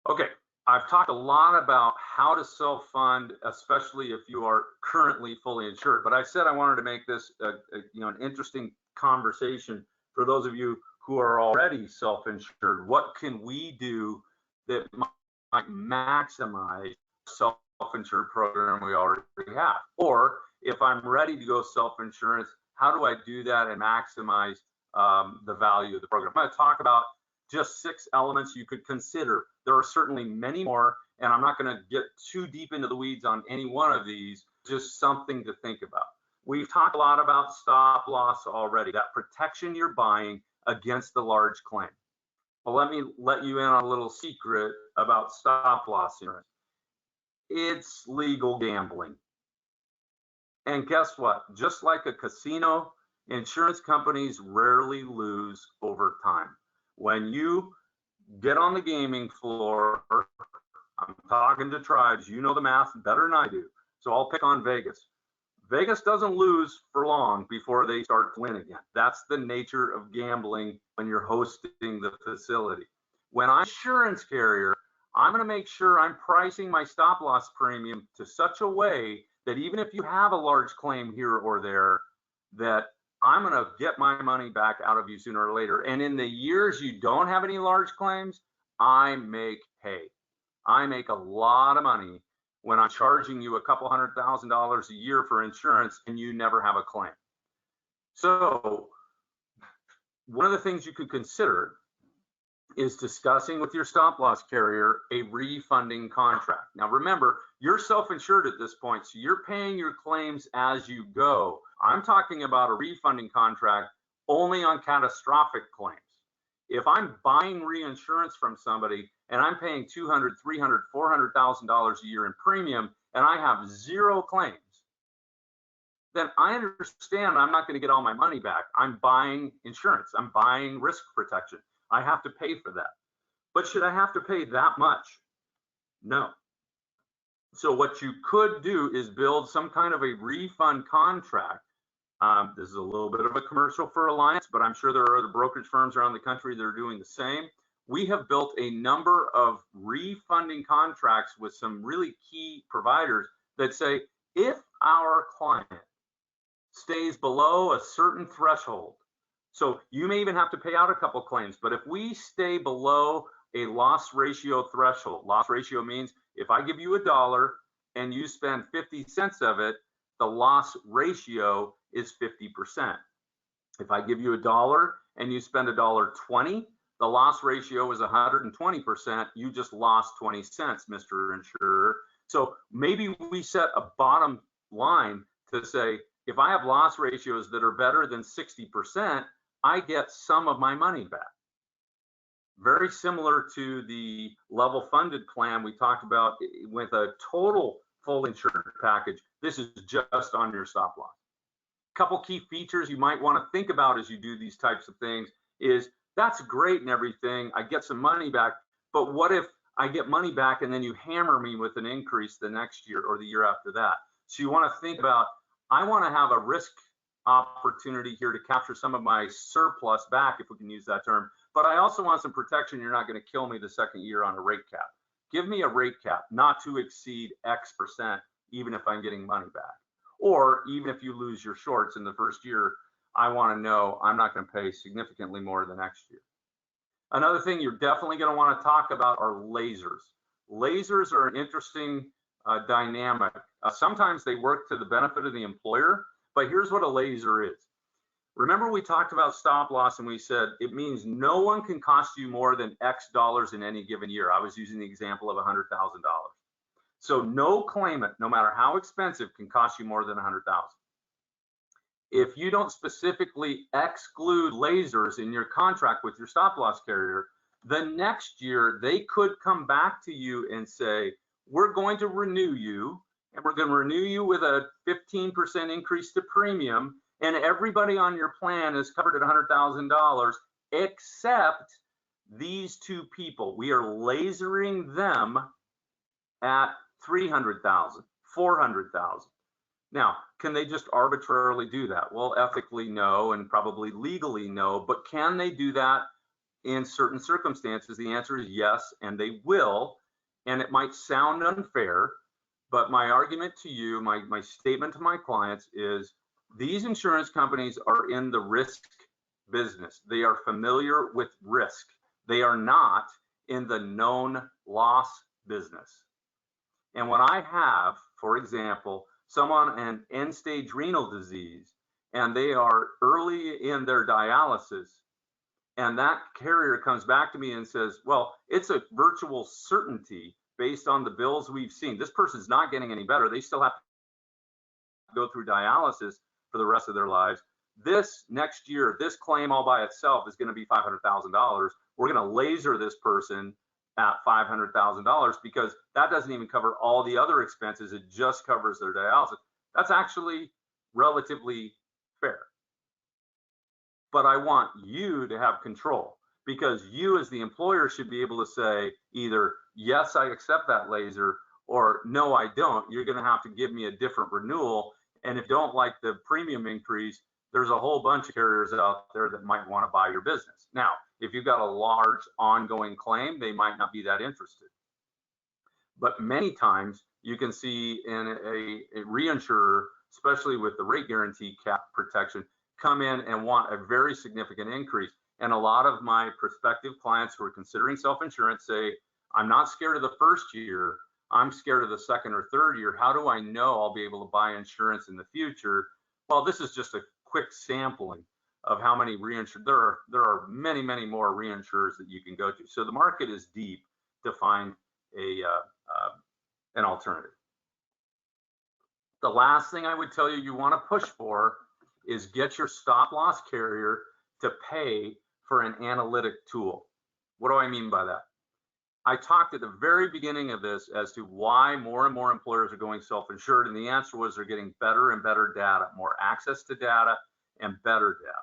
Okay, I've talked a lot about how to self-fund, especially if you are currently fully insured. But I said I wanted to make this an interesting conversation for those of you who are already self-insured. What can we do that might maximize self-insured program we already have? Or if I'm ready to go self-insurance, how do I do that and maximize the value of the program? I'm going to talk about just 6 elements you could consider. There are certainly many more, and I'm not going to get too deep into the weeds on any one of these, just something to think about. We've talked a lot about stop loss already. That protection you're buying against the large claim. Well, let me let you in on a little secret about stop loss insurance. It's legal gambling. And guess what? Just like a casino, insurance companies rarely lose over time. When you get on the gaming floor, I'm talking to tribes, you know the math better than I do, so I'll pick on Vegas. Vegas doesn't lose for long before they start to win again. That's the nature of gambling when you're hosting the facility. When I'm an insurance carrier, I'm going to make sure I'm pricing my stop loss premium to such a way that even if you have a large claim here or there, that I'm going to get my money back out of you sooner or later. And in the years you don't have any large claims, I make hay. I make a lot of money when I'm charging you a couple $100,000 a year for insurance and you never have a claim. So one of the things you could consider is discussing with your stop loss carrier a refunding contract. Now remember, you're self-insured at this point, so you're paying your claims as you go. I'm talking about a refunding contract only on catastrophic claims. If I'm buying reinsurance from somebody and I'm paying $200,000, $300,000, $400,000 a year in premium and I have zero claims, then I understand I'm not going to get all my money back. I'm buying insurance. I'm buying risk protection. I have to pay for that. But should I have to pay that much? No. So what you could do is build some kind of a refund contract. This is a little bit of a commercial for Alliance, but I'm sure there are other brokerage firms around the country that are doing the same. We have built a number of refunding contracts with some really key providers that say, if our client stays below a certain threshold, so you may even have to pay out a couple claims, but if we stay below a loss ratio threshold, loss ratio means if I give you $1 and you spend 50 cents of it, the loss ratio is 50%. If I give you $1 and you spend $1.20, the loss ratio is 120%. You just lost 20 cents, Mr. Insurer. So maybe we set a bottom line to say, if I have loss ratios that are better than 60%, I get some of my money back. Very similar to the level funded plan we talked about with a total full insurance package. This is just on your stop loss. Couple key features you might want to think about as you do these types of things is, that's great and everything, I get some money back, but what if I get money back and then you hammer me with an increase the next year or the year after that? So you want to think about, I want to have a risk opportunity here to capture some of my surplus back, if we can use that term, but I also want some protection. You're not going to kill me the second year on a rate cap. Give me a rate cap, not to exceed X%, even if I'm getting money back. Or even if you lose your shorts in the first year, I want to know I'm not going to pay significantly more the next year. Another thing you're definitely going to want to talk about are lasers. Lasers are an interesting dynamic. Sometimes they work to the benefit of the employer, but here's what a laser is. Remember we talked about stop loss and we said it means no one can cost you more than X dollars in any given year. I was using the example of $100,000. So no claimant, no matter how expensive, can cost you more than $100,000. If you don't specifically exclude lasers in your contract with your stop loss carrier, the next year they could come back to you and say, we're going to renew you, and we're going to renew you with a 15% increase to premium, and everybody on your plan is covered at $100,000 except these two people. We are lasering them at $300,000, $400,000. Now, can they just arbitrarily do that? Well, ethically, no, and probably legally, no, but can they do that in certain circumstances? The answer is yes, and they will, and it might sound unfair, but my argument to you, my statement to my clients is, these insurance companies are in the risk business. They are familiar with risk. They are not in the known loss business. And when I have, for example, someone an end-stage renal disease, and they are early in their dialysis, and that carrier comes back to me and says, well, it's a virtual certainty based on the bills we've seen. This person's not getting any better. They still have to go through dialysis for the rest of their lives. this next year, this claim all by itself is going to be $500,000. We're going to laser this person at $500,000 because that doesn't even cover all the other expenses. It just covers their dialysis. That's actually relatively fair. But I want you to have control, because you as the employer should be able to say either, yes, I accept that laser, or no, I don't. You're going to have to give me a different renewal. And if you don't like the premium increase, there's a whole bunch of carriers out there that might want to buy your business. Now, if you've got a large ongoing claim, they might not be that interested. But many times you can see in a reinsurer, especially with the rate guarantee cap protection, come in and want a very significant increase. And a lot of my prospective clients who are considering self-insurance say, I'm not scared of the first year, I'm scared of the second or third year. How do I know I'll be able to buy insurance in the future? Well, this is just a quick sampling of how many reinsurers. There are many, many more reinsurers that you can go to. So the market is deep to find an alternative. The last thing I would tell you want to push for is get your stop loss carrier to pay for an analytic tool. What do I mean by that? I talked at the very beginning of this as to why more and more employers are going self-insured, and the answer was they're getting better and better data, more access to data and better data.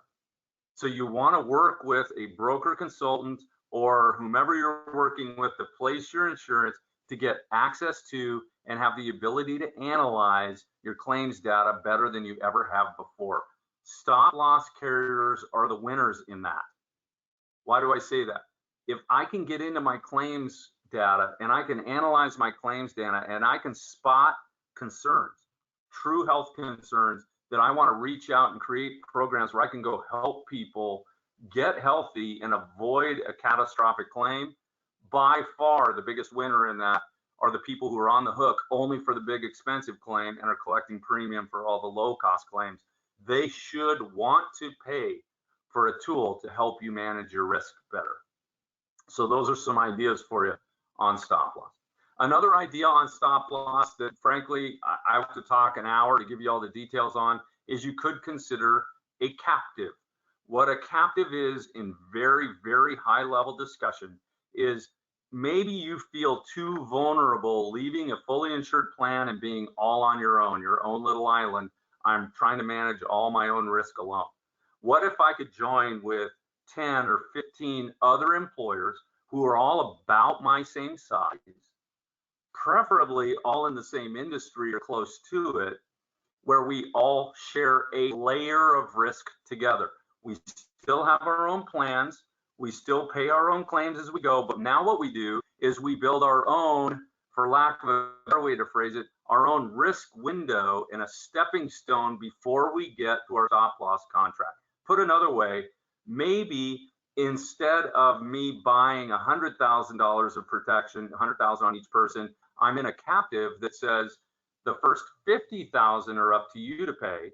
So you want to work with a broker consultant or whomever you're working with to place your insurance to get access to and have the ability to analyze your claims data better than you ever have before. Stop loss carriers are the winners in that. Why do I say that? If I can get into my claims data and I can analyze my claims data and I can spot concerns, true health concerns, that I want to reach out and create programs where I can go help people get healthy and avoid a catastrophic claim, by far the biggest winner in that are the people who are on the hook only for the big expensive claim and are collecting premium for all the low cost claims. They should want to pay for a tool to help you manage your risk better. So those are some ideas for you on stop loss. Another idea on stop loss that frankly I have to talk an hour to give you all the details on is you could consider a captive. What a captive is in very, very high level discussion is maybe you feel too vulnerable leaving a fully insured plan and being all on your own little island. I'm trying to manage all my own risk alone. What if I could join with 10 or 15 other employers who are all about my same size, preferably all in the same industry or close to it, where we all share a layer of risk together. We still have our own plans, we still pay our own claims as we go, but now what we do is we build our own, for lack of a better way to phrase it, our own risk window and a stepping stone before we get to our stop loss contract. Put another way, maybe instead of me buying $100,000 of protection, $100,000 on each person, I'm in a captive that says the first $50,000 are up to you to pay.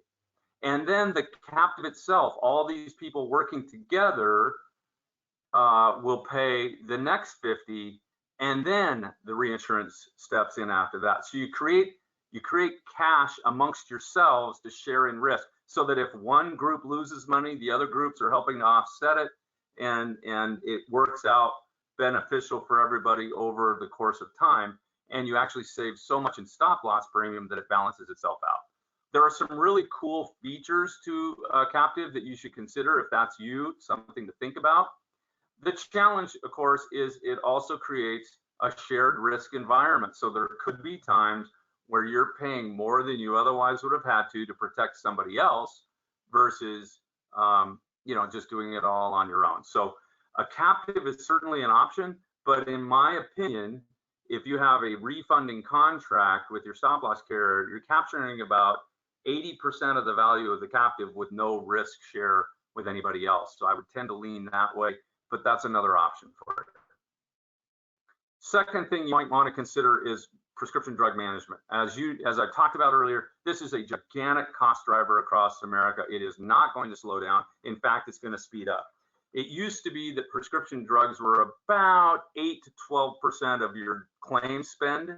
And then the captive itself, all these people working together will pay the next 50, and then the reinsurance steps in after that. So you create cash amongst yourselves to share in risk, so that if one group loses money, the other groups are helping to offset it, and it works out beneficial for everybody over the course of time, and you actually save so much in stop loss premium that it balances itself out. There are some really cool features to a captive that you should consider if that's you, something to think about. The challenge, of course, is it also creates a shared risk environment. So there could be times where you're paying more than you otherwise would have had to protect somebody else versus just doing it all on your own. So a captive is certainly an option, but in my opinion, if you have a refunding contract with your stop loss carrier, you're capturing about 80% of the value of the captive with no risk share with anybody else. So I would tend to lean that way, but that's another option for it. Second thing you might want to consider is prescription drug management. As I talked about earlier, this is a gigantic cost driver across America. It is not going to slow down. In fact, it's going to speed up. It used to be that prescription drugs were about 8 to 12% of your claim spend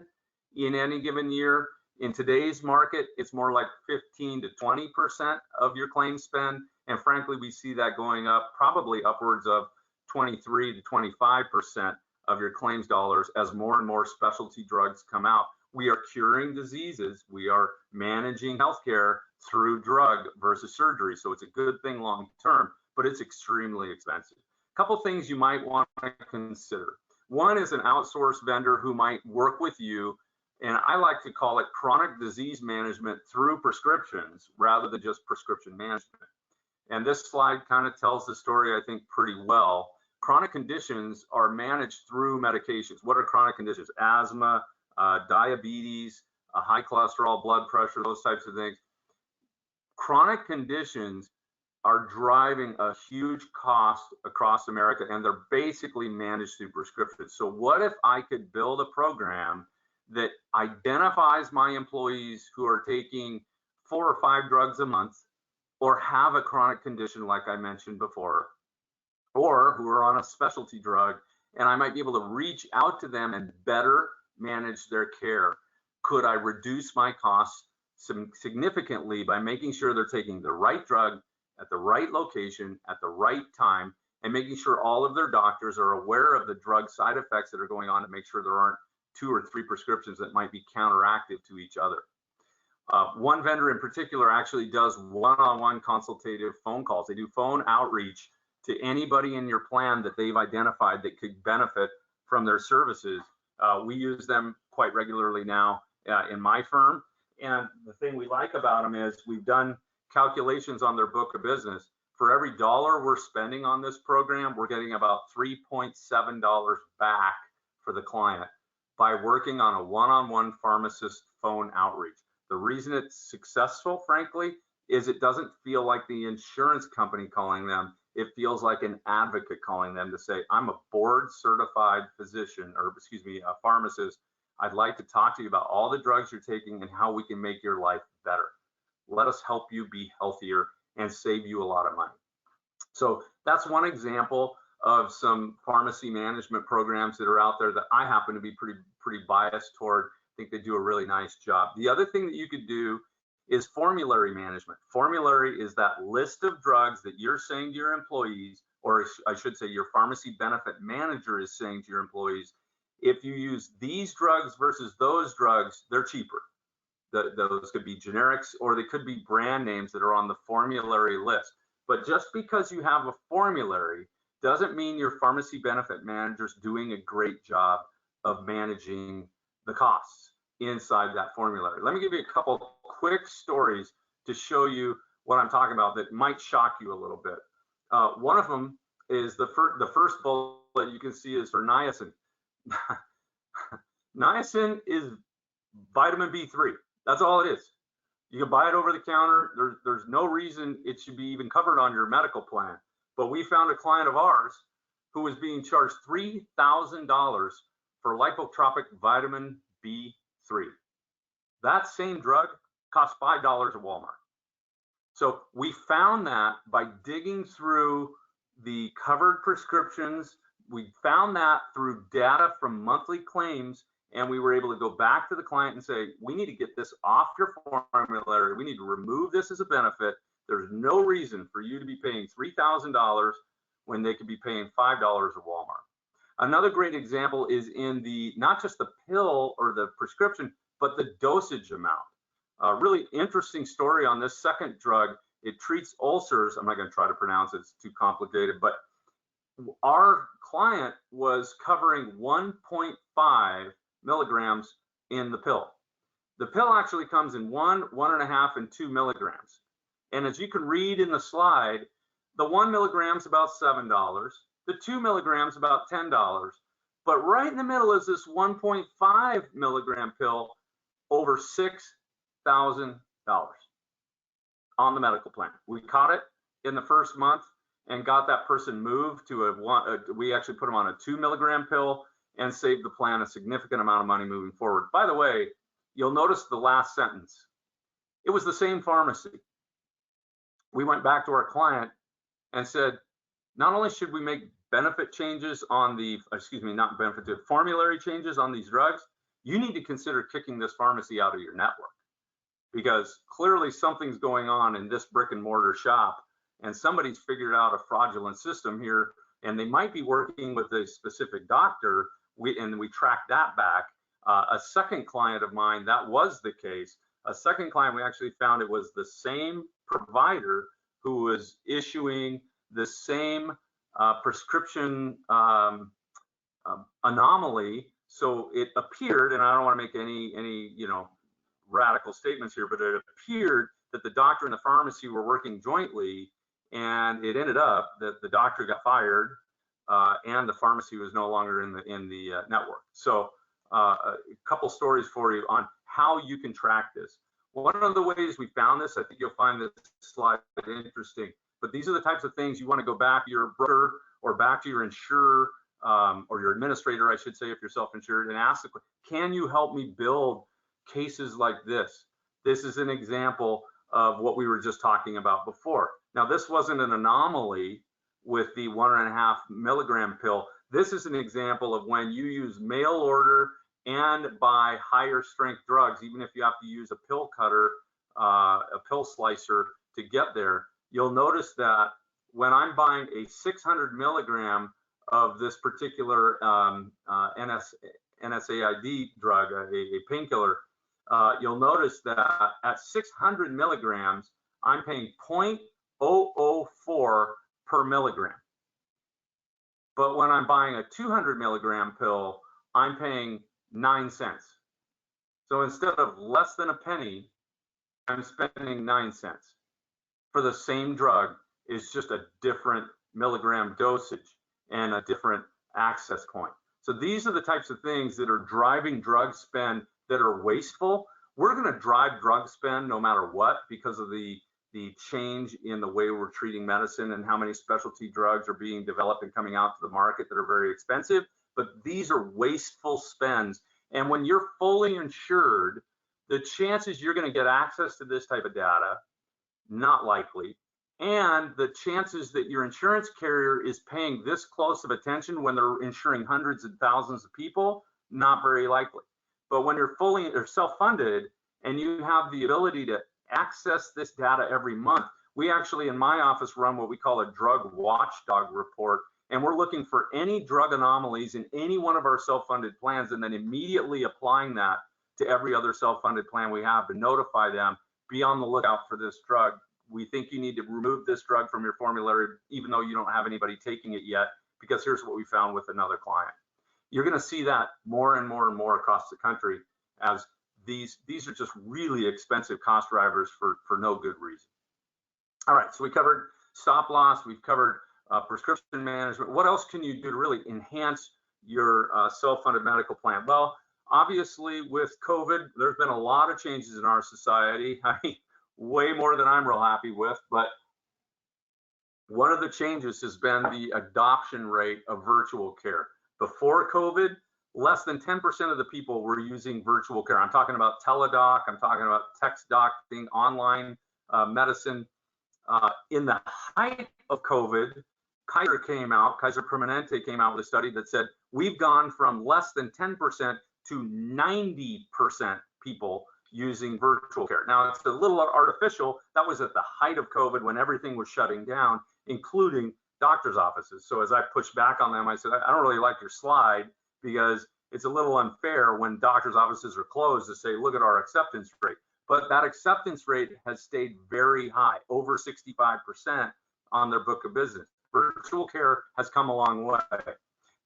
in any given year. In today's market, it's more like 15 to 20% of your claim spend. And frankly, we see that going up probably upwards of 23 to 25% of your claims dollars as more and more specialty drugs come out. We are curing diseases. We are managing healthcare through drug versus surgery. So it's a good thing long term, but it's extremely expensive. A couple things you might want to consider. One is an outsourced vendor who might work with you, and I like to call it chronic disease management through prescriptions rather than just prescription management. And this slide kind of tells the story, I think, pretty well. Chronic conditions are managed through medications. What are chronic conditions? Asthma, diabetes, high cholesterol, blood pressure, those types of things. Chronic conditions are driving a huge cost across America, and they're basically managed through prescriptions. So what if I could build a program that identifies my employees who are taking 4 or 5 drugs a month, or have a chronic condition like I mentioned before, or who are on a specialty drug, and I might be able to reach out to them and better manage their care? Could I reduce my costs significantly by making sure they're taking the right drug at the right location at the right time, and making sure all of their doctors are aware of the drug side effects that are going on to make sure there aren't 2 or 3 prescriptions that might be counteractive to each other? One vendor in particular actually does one-on-one consultative phone calls. They do phone outreach to anybody in your plan that they've identified that could benefit from their services. We use them quite regularly now in my firm. And the thing we like about them is we've done calculations on their book of business. For every dollar we're spending on this program, we're getting about $3.7 back for the client by working on a one-on-one pharmacist phone outreach. The reason it's successful, frankly, is it doesn't feel like the insurance company calling them. It feels like an advocate calling them to say, I'm a board certified physician, or excuse me, a pharmacist. I'd like to talk to you about all the drugs you're taking and how we can make your life better. Let us help you be healthier and save you a lot of money. So that's one example of some pharmacy management programs that are out there that I happen to be pretty biased toward. I think they do a really nice job. The other thing that you could do is formulary management. Formulary is that list of drugs that you're saying to your employees, or I should say your pharmacy benefit manager is saying to your employees, if you use these drugs versus those drugs, they're cheaper. Those could be generics, or they could be brand names that are on the formulary list. But just because you have a formulary doesn't mean your pharmacy benefit manager's doing a great job of managing the costs inside that formulary. Let me give you a couple quick stories to show you what I'm talking about that might shock you a little bit. One of them is the first bullet you can see is for niacin. Niacin is vitamin B3. That's all it is. You can buy it over the counter. There's no reason it should be even covered on your medical plan. But we found a client of ours who was being charged $3,000 for lipotropic vitamin B3. That same drug costs $5 at Walmart. So we found that by digging through the covered prescriptions. We found that through data from monthly claims, and we were able to go back to the client and say, we need to get this off your formulary. We need to remove this as a benefit. There's no reason for you to be paying $3,000 when they could be paying $5 at Walmart. Another great example is in the, not just the pill or the prescription, but the dosage amount. A really interesting story on this second drug. It treats ulcers. I'm not going to try to pronounce it, it's too complicated, but our client was covering 1.5 milligrams in the pill. The pill actually comes in 1, 1.5, and 2 milligrams. And as you can read in the slide, the 1 milligram is about $7, the 2 milligrams about $10, but right in the middle is this 1.5 milligram pill, over $6,000 on the medical plan. We caught it in the first month and got that person moved to we actually put them on a 2 milligram pill and saved the plan a significant amount of money moving forward. By the way, you'll notice the last sentence. It was the same pharmacy. We went back to our client and said, not only should we make benefit changes on the, not benefit, formulary changes on these drugs, you need to consider kicking this pharmacy out of your network, because clearly something's going on in this brick and mortar shop, and somebody's figured out a fraudulent system here, and they might be working with a specific doctor. We tracked that back. A second client of mine, that was the case. A second client, we actually found it was the same provider who was issuing the same prescription anomaly. So it appeared, and I don't want to make any radical statements here, but it appeared that the doctor and the pharmacy were working jointly, and it ended up that the doctor got fired and the pharmacy was no longer in the network. So a couple stories for you on how you can track this. One of the ways we found this, I think you'll find this slide interesting, but these are the types of things you want to go back to your broker or back to your insurer or your administrator, I should say, if you're self-insured, and ask the question, can you help me build cases like this? This is an example of what we were just talking about before. Now, this wasn't an anomaly with the 1.5 milligram pill. This is an example of when you use mail order and buy higher strength drugs, even if you have to use a pill cutter, a pill slicer to get there. You'll notice that when I'm buying a 600 milligram of this particular NSAID drug, a painkiller, you'll notice that at 600 milligrams, I'm paying 0.004 per milligram. But when I'm buying a 200 milligram pill, I'm paying 9 cents. So instead of less than a penny, I'm spending 9 cents for the same drug. It's just a different milligram dosage and a different access point. So these are the types of things that are driving drug spend that are wasteful. We're going to drive drug spend no matter what because of the change in the way we're treating medicine and how many specialty drugs are being developed and coming out to the market that are very expensive. But these are wasteful spends. And when you're fully insured, the chances you're going to get access to this type of data, not likely. And the chances that your insurance carrier is paying this close of attention when they're insuring hundreds and thousands of people, not very likely. But when you're fully or self-funded and you have the ability to access this data every month, we actually in my office run what we call a drug watchdog report, and we're looking for any drug anomalies in any one of our self-funded plans and then immediately applying that to every other self-funded plan we have to notify them, be on the lookout for this drug. We think you need to remove this drug from your formulary even though you don't have anybody taking it yet, because here's what we found with another client. You're going to see that more and more and more across the country, as these are just really expensive cost drivers for no good reason. All right, so we covered stop loss, we've covered prescription management. What else can you do to really enhance your self-funded medical plan? Well, obviously with COVID, there's been a lot of changes in our society. I mean, way more than I'm real happy with, but one of the changes has been the adoption rate of virtual care. Before COVID, less than 10% of the people were using virtual care. I'm talking about teledoc, I'm talking about text docting, online medicine. In the height of COVID, Kaiser Permanente came out with a study that said we've gone from less than 10% to 90% people using virtual care. Now, it's a little artificial. That was at the height of COVID when everything was shutting down, including doctor's offices. So as I pushed back on them, I said, I don't really like your slide because it's a little unfair when doctor's offices are closed to say, look at our acceptance rate. But that acceptance rate has stayed very high, over 65% on their book of business. Virtual care has come a long way.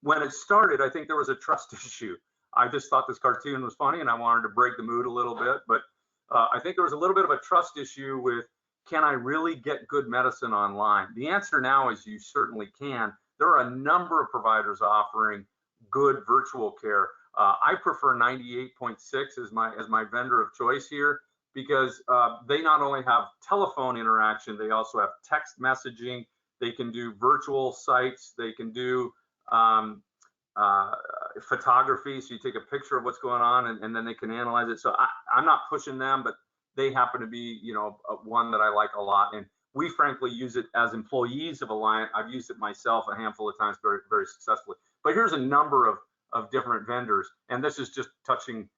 When it started, I think there was a trust issue. I just thought this cartoon was funny and I wanted to break the mood a little bit, but I think there was a little bit of a trust issue with, can I really get good medicine online? The answer now is you certainly can. There are a number of providers offering good virtual care. I prefer 98.6 as my vendor of choice here because they not only have telephone interaction, they also have text messaging. They can do virtual sites. They can do photography, so you take a picture of what's going on and then they can analyze it. So I'm not pushing them, but they happen to be, one that I like a lot. And we frankly use it as employees of Alliant. I've used it myself a handful of times very, very successfully. But here's a number of of different vendors. And this is just touching,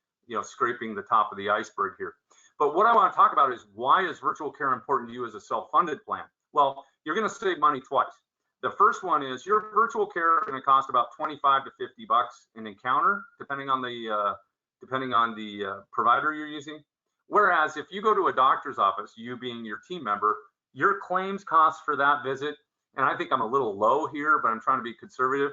scraping the top of the iceberg here. But what I want to talk about is, why is virtual care important to you as a self-funded plan? Well, you're going to save money twice. The first one is, your virtual care is going to cost about 25 to 50 bucks an encounter, depending on the provider you're using. Whereas if you go to a doctor's office, you being your team member, your claims cost for that visit, and I think I'm a little low here, but I'm trying to be conservative.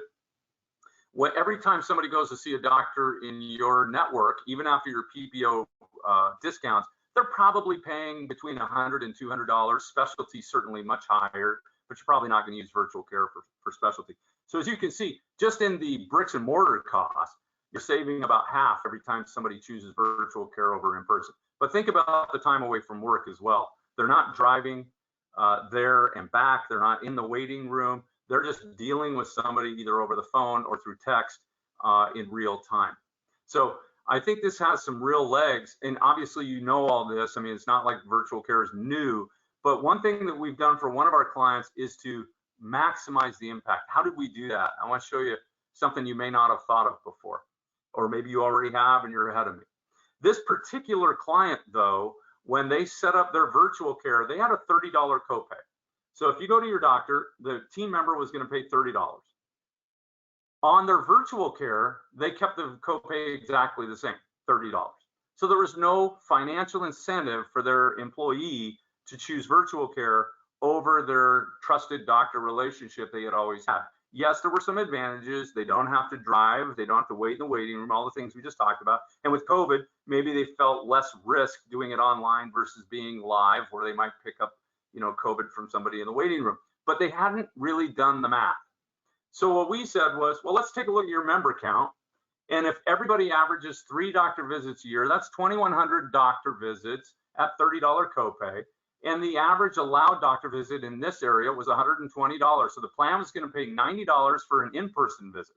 Every time somebody goes to see a doctor in your network, even after your PPO discounts, they're probably paying between $100 and $200. Specialty certainly much higher, but you're probably not going to use virtual care for specialty. So as you can see, just in the bricks and mortar cost, you're saving about half every time somebody chooses virtual care over in person. But think about the time away from work as well. They're not driving there and back. They're not in the waiting room. They're just dealing with somebody either over the phone or through text in real time. So I think this has some real legs, and obviously you know all this. I mean, it's not like virtual care is new, but one thing that we've done for one of our clients is to maximize the impact. How did we do that? I want to show you something you may not have thought of before, or maybe you already have and you're ahead of me. This particular client, though, when they set up their virtual care, they had a $30 copay. So if you go to your doctor, the team member was going to pay $30. On their virtual care, they kept the copay exactly the same, $30. So there was no financial incentive for their employee to choose virtual care over their trusted doctor relationship they had always had. Yes, there were some advantages. They don't have to drive. They don't have to wait in the waiting room, all the things we just talked about. And with COVID, maybe they felt less risk doing it online versus being live, where they might pick up, COVID from somebody in the waiting room. But they hadn't really done the math. So what we said was, well, let's take a look at your member count. And if everybody averages 3 doctor visits a year, that's 2,100 doctor visits at $30 copay. And the average allowed doctor visit in this area was $120. So the plan was going to pay $90 for an in-person visit.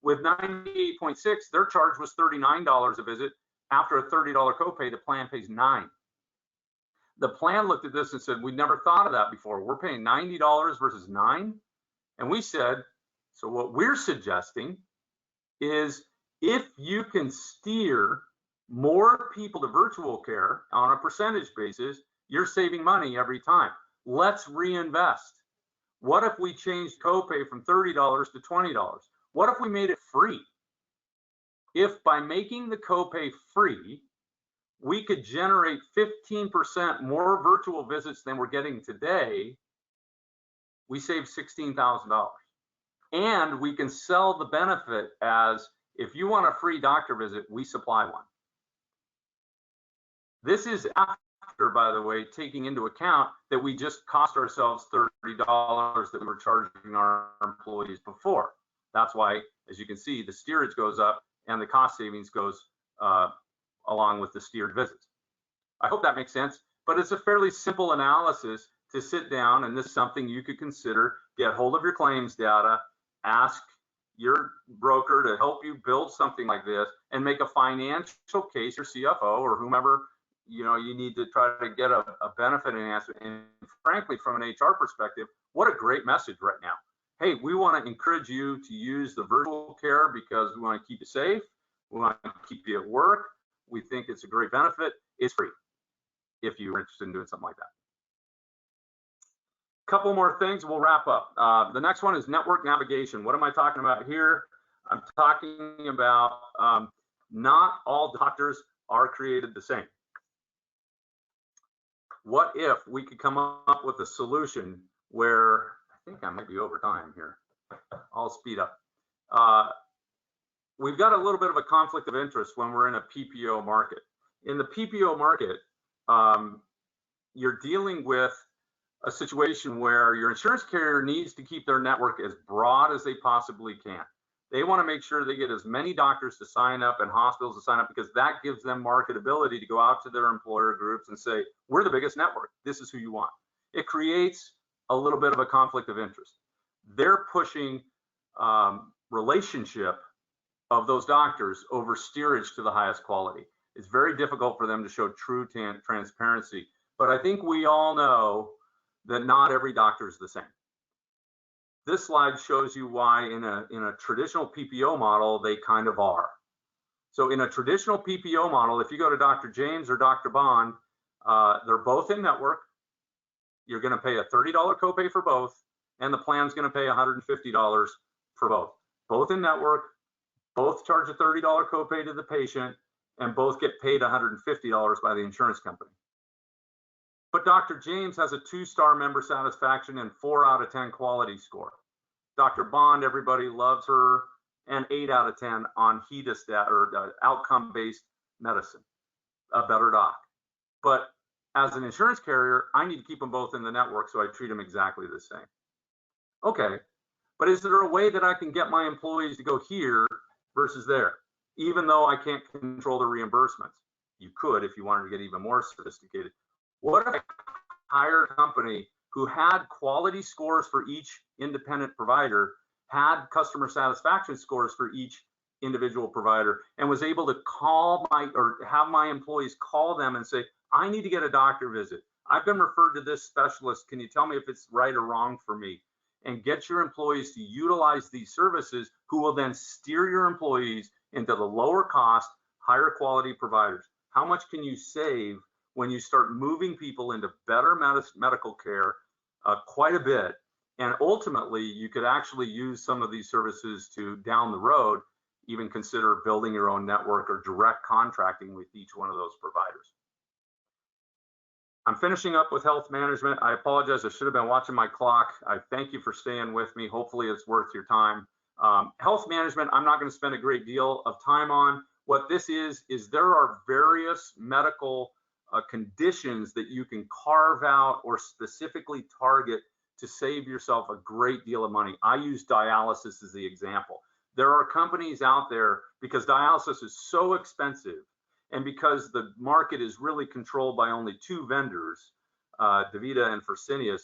With 98.6, their charge was $39 a visit. After a $30 copay, the plan pays $9. The plan looked at this and said, we never thought of that before. We're paying $90 versus $9. And we said, so what we're suggesting is, if you can steer more people to virtual care on a percentage basis, you're saving money every time. Let's reinvest. What if we changed copay from $30 to $20? What if we made it free? If by making the copay free, we could generate 15% more virtual visits than we're getting today, we save $16,000. And we can sell the benefit as, if you want a free doctor visit, we supply one. This is after, by the way, taking into account that we just cost ourselves $30 that we were charging our employees before. That's why, as you can see, the steerage goes up and the cost savings goes along with the steered visits. I hope that makes sense, but it's a fairly simple analysis to sit down, and this is something you could consider. Get hold of your claims data, ask your broker to help you build something like this, and make a financial case, your CFO or whomever you need to try to get a benefit enhancement. And frankly, from an HR perspective, what a great message right now. Hey, we want to encourage you to use the virtual care because we want to keep you safe. We want to keep you at work. We think it's a great benefit. It's free if you're interested in doing something like that. Couple more things, we'll wrap up. The next one is network navigation. What am I talking about here? I'm talking about not all doctors are created the same. What if we could come up with a solution where, I think I might be over time here. I'll speed up. We've got a little bit of a conflict of interest when we're in a PPO market. In the PPO market, you're dealing with a situation where your insurance carrier needs to keep their network as broad as they possibly can. They want to make sure they get as many doctors to sign up and hospitals to sign up, because that gives them marketability to go out to their employer groups and say, we're the biggest network. This is who you want. It creates a little bit of a conflict of interest. They're pushing relationship of those doctors over steerage to the highest quality. It's very difficult for them to show true transparency. But I think we all know that not every doctor is the same. This slide shows you why in a traditional PPO model, they kind of are. So in a traditional PPO model, if you go to Dr. James or Dr. Bond, they're both in network. You're going to pay a $30 copay for both, and the plan's going to pay $150 for both. Both in network, both charge a $30 copay to the patient, and both get paid $150 by the insurance company. But Dr. James has a 2-star member satisfaction and 4 out of 10 quality score. Dr. Bond, everybody loves her, and 8 out of 10 on HEDIS or outcome-based medicine, a better doc. But as an insurance carrier, I need to keep them both in the network, so I treat them exactly the same. Okay, but is there a way that I can get my employees to go here versus there, even though I can't control the reimbursements? You could if you wanted to get even more sophisticated. What if I hired a company who had quality scores for each independent provider, had customer satisfaction scores for each individual provider, and was able to have my employees call them and say, I need to get a doctor visit. I've been referred to this specialist. Can you tell me if it's right or wrong for me? And get your employees to utilize these services, who will then steer your employees into the lower cost, higher quality providers. How much can you save when you start moving people into better medical care? Quite a bit. And ultimately, you could actually use some of these services to, down the road, even consider building your own network or direct contracting with each one of those providers. I'm finishing up with health management. I apologize, I should have been watching my clock. I thank you for staying with me. Hopefully it's worth your time. Health management, I'm not going to spend a great deal of time on. What this is there are various medical conditions that you can carve out or specifically target to save yourself a great deal of money. I use dialysis as the example. There are companies out there, because dialysis is so expensive, and because the market is really controlled by only 2 vendors, DaVita and Fresenius,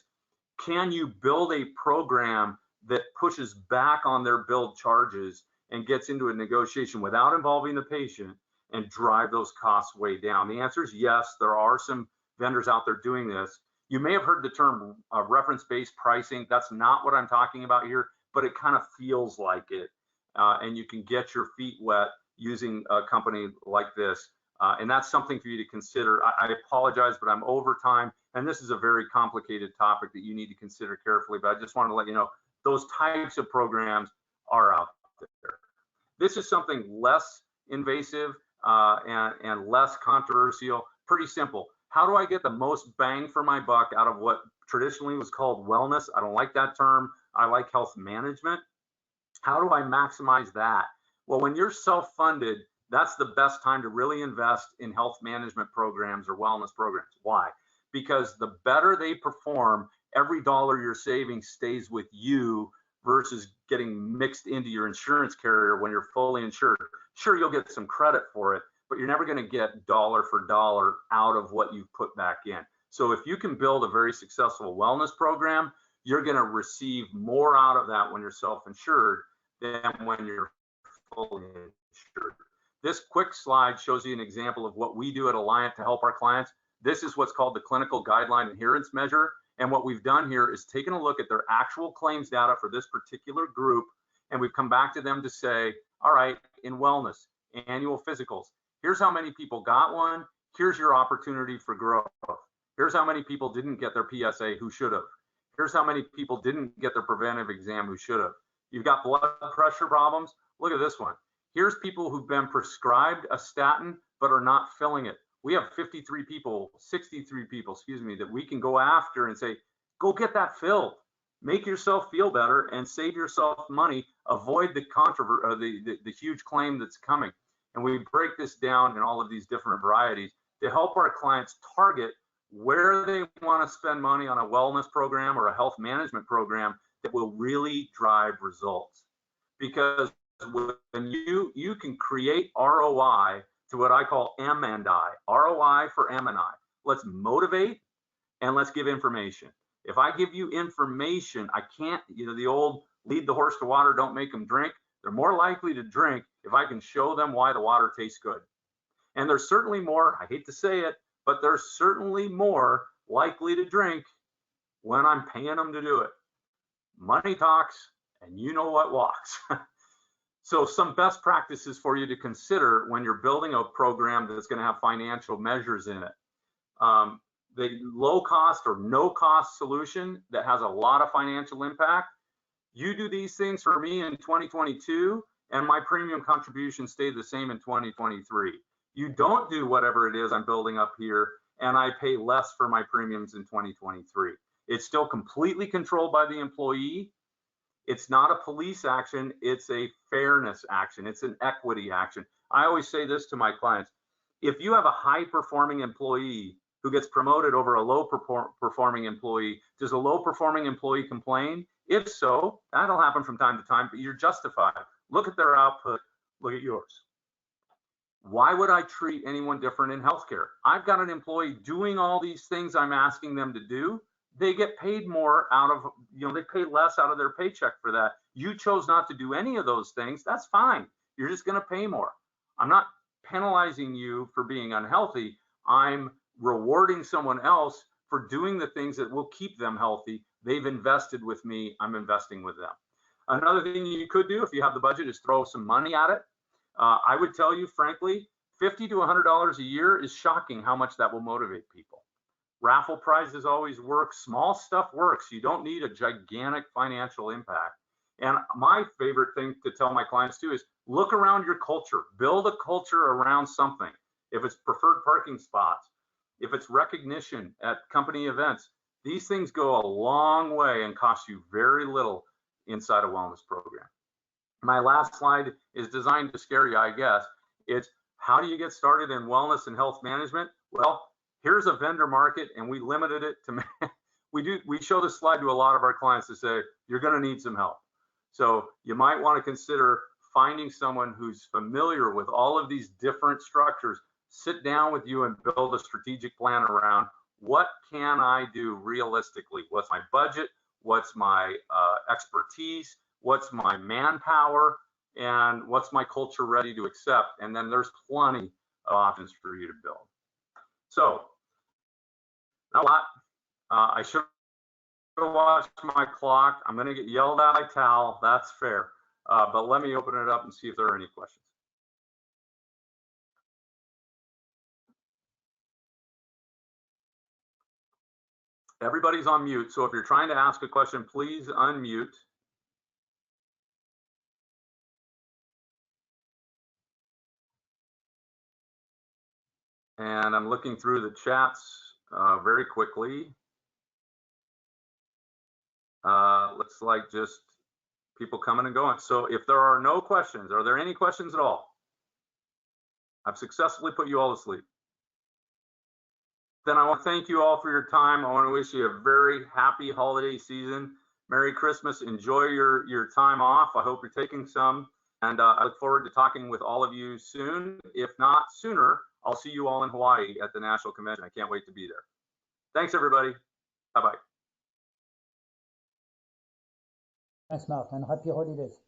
can you build a program that pushes back on their billed charges and gets into a negotiation without involving the patient and drive those costs way down? The answer is yes. There are some vendors out there doing this. You may have heard the term reference-based pricing. That's not what I'm talking about here, but it kind of feels like it. And you can get your feet wet using a company like this. And that's something for you to consider. I apologize, but I'm over time. And this is a very complicated topic that you need to consider carefully. But I just want to let you know, those types of programs are out there. This is something less invasive and less controversial. Pretty simple. How do I get the most bang for my buck out of what traditionally was called wellness? I don't like that term. I like health management. How do I maximize that? Well, when you're self-funded, that's the best time to really invest in health management programs or wellness programs. Why? Because the better they perform, every dollar you're saving stays with you versus getting mixed into your insurance carrier when you're fully insured. Sure, you'll get some credit for it, but you're never going to get dollar for dollar out of what you put back in. So if you can build a very successful wellness program, you're going to receive more out of that when you're self-insured than when you're fully insured. This quick slide shows you an example of what we do at Alliant to help our clients. This is what's called the Clinical Guideline Adherence Measure. And what we've done here is taken a look at their actual claims data for this particular group, and we've come back to them to say, all right, in wellness, annual physicals, here's how many people got one. Here's your opportunity for growth. Here's how many people didn't get their PSA who should have. Here's how many people didn't get their preventive exam who should have. You've got blood pressure problems. Look at this one. Here's people who've been prescribed a statin but are not filling it. We have 63 people, excuse me, that we can go after and say, go get that filled. Make yourself feel better and save yourself money. Avoid the the huge claim that's coming. And we break this down in all of these different varieties to help our clients target where they want to spend money on a wellness program or a health management program that will really drive results. Because when you can create ROI to what I call M&I, ROI for M&I. Let's motivate and let's give information. If I give you information, I can't, the old lead the horse to water, don't make them drink. They're more likely to drink if I can show them why the water tastes good. And there's certainly more, I hate to say it, but they're certainly more likely to drink when I'm paying them to do it. money talks and you know what walks. So some best practices for you to consider when you're building a program that's going to have financial measures in it. The low cost or no cost solution that has a lot of financial impact. You do these things for me in 2022 and my premium contribution stayed the same in 2023. You don't do whatever it is I'm building up here and I pay less for my premiums in 2023. It's still completely controlled by the employee. It's not a police action, it's a fairness action, it's an equity action. I always say this to my clients, if you have a high performing employee who gets promoted over a low performing employee, does a low performing employee complain? If so, that'll happen from time to time, but you're justified. Look at their output, look at yours. Why would I treat anyone different in healthcare? I've got an employee doing all these things I'm asking them to do. They get paid more out of, they pay less out of their paycheck for that. You chose not to do any of those things. That's fine. You're just going to pay more. I'm not penalizing you for being unhealthy. I'm rewarding someone else for doing the things that will keep them healthy. They've invested with me. I'm investing with them. Another thing you could do if you have the budget is throw some money at it. I would tell you, frankly, $50 to $100 a year is shocking how much that will motivate people. Raffle prizes always work. Small stuff works. You don't need a gigantic financial impact. And my favorite thing to tell my clients too is look around your culture. Build a culture around something. If it's preferred parking spots, if it's recognition at company events, these things go a long way and cost you very little inside a wellness program. My last slide is designed to scare you, I guess. It's how do you get started in wellness and health management? Well, here's a vendor market and we limited it to, we show this slide to a lot of our clients to say, you're gonna need some help. So you might wanna consider finding someone who's familiar with all of these different structures, sit down with you and build a strategic plan around what can I do realistically? What's my budget? What's my expertise? What's my manpower? And what's my culture ready to accept? And then there's plenty of options for you to build. So, not a lot. I should have watched my clock. I'm going to get yelled at by Tal. That's fair. But let me open it up and see if there are any questions. Everybody's on mute. So if you're trying to ask a question, please unmute. And I'm looking through the chats very quickly. Looks like just people coming and going. So if there are no questions, are there any questions at all? I've successfully put you all to sleep. Then I want to thank you all for your time. I want to wish you a very happy holiday season. Merry Christmas. Enjoy your time off. I hope you're taking some. And I look forward to talking with all of you soon. If not sooner, I'll see you all in Hawaii at the National Convention. I can't wait to be there. Thanks, everybody. Bye-bye. Thanks, Mark, and happy holidays.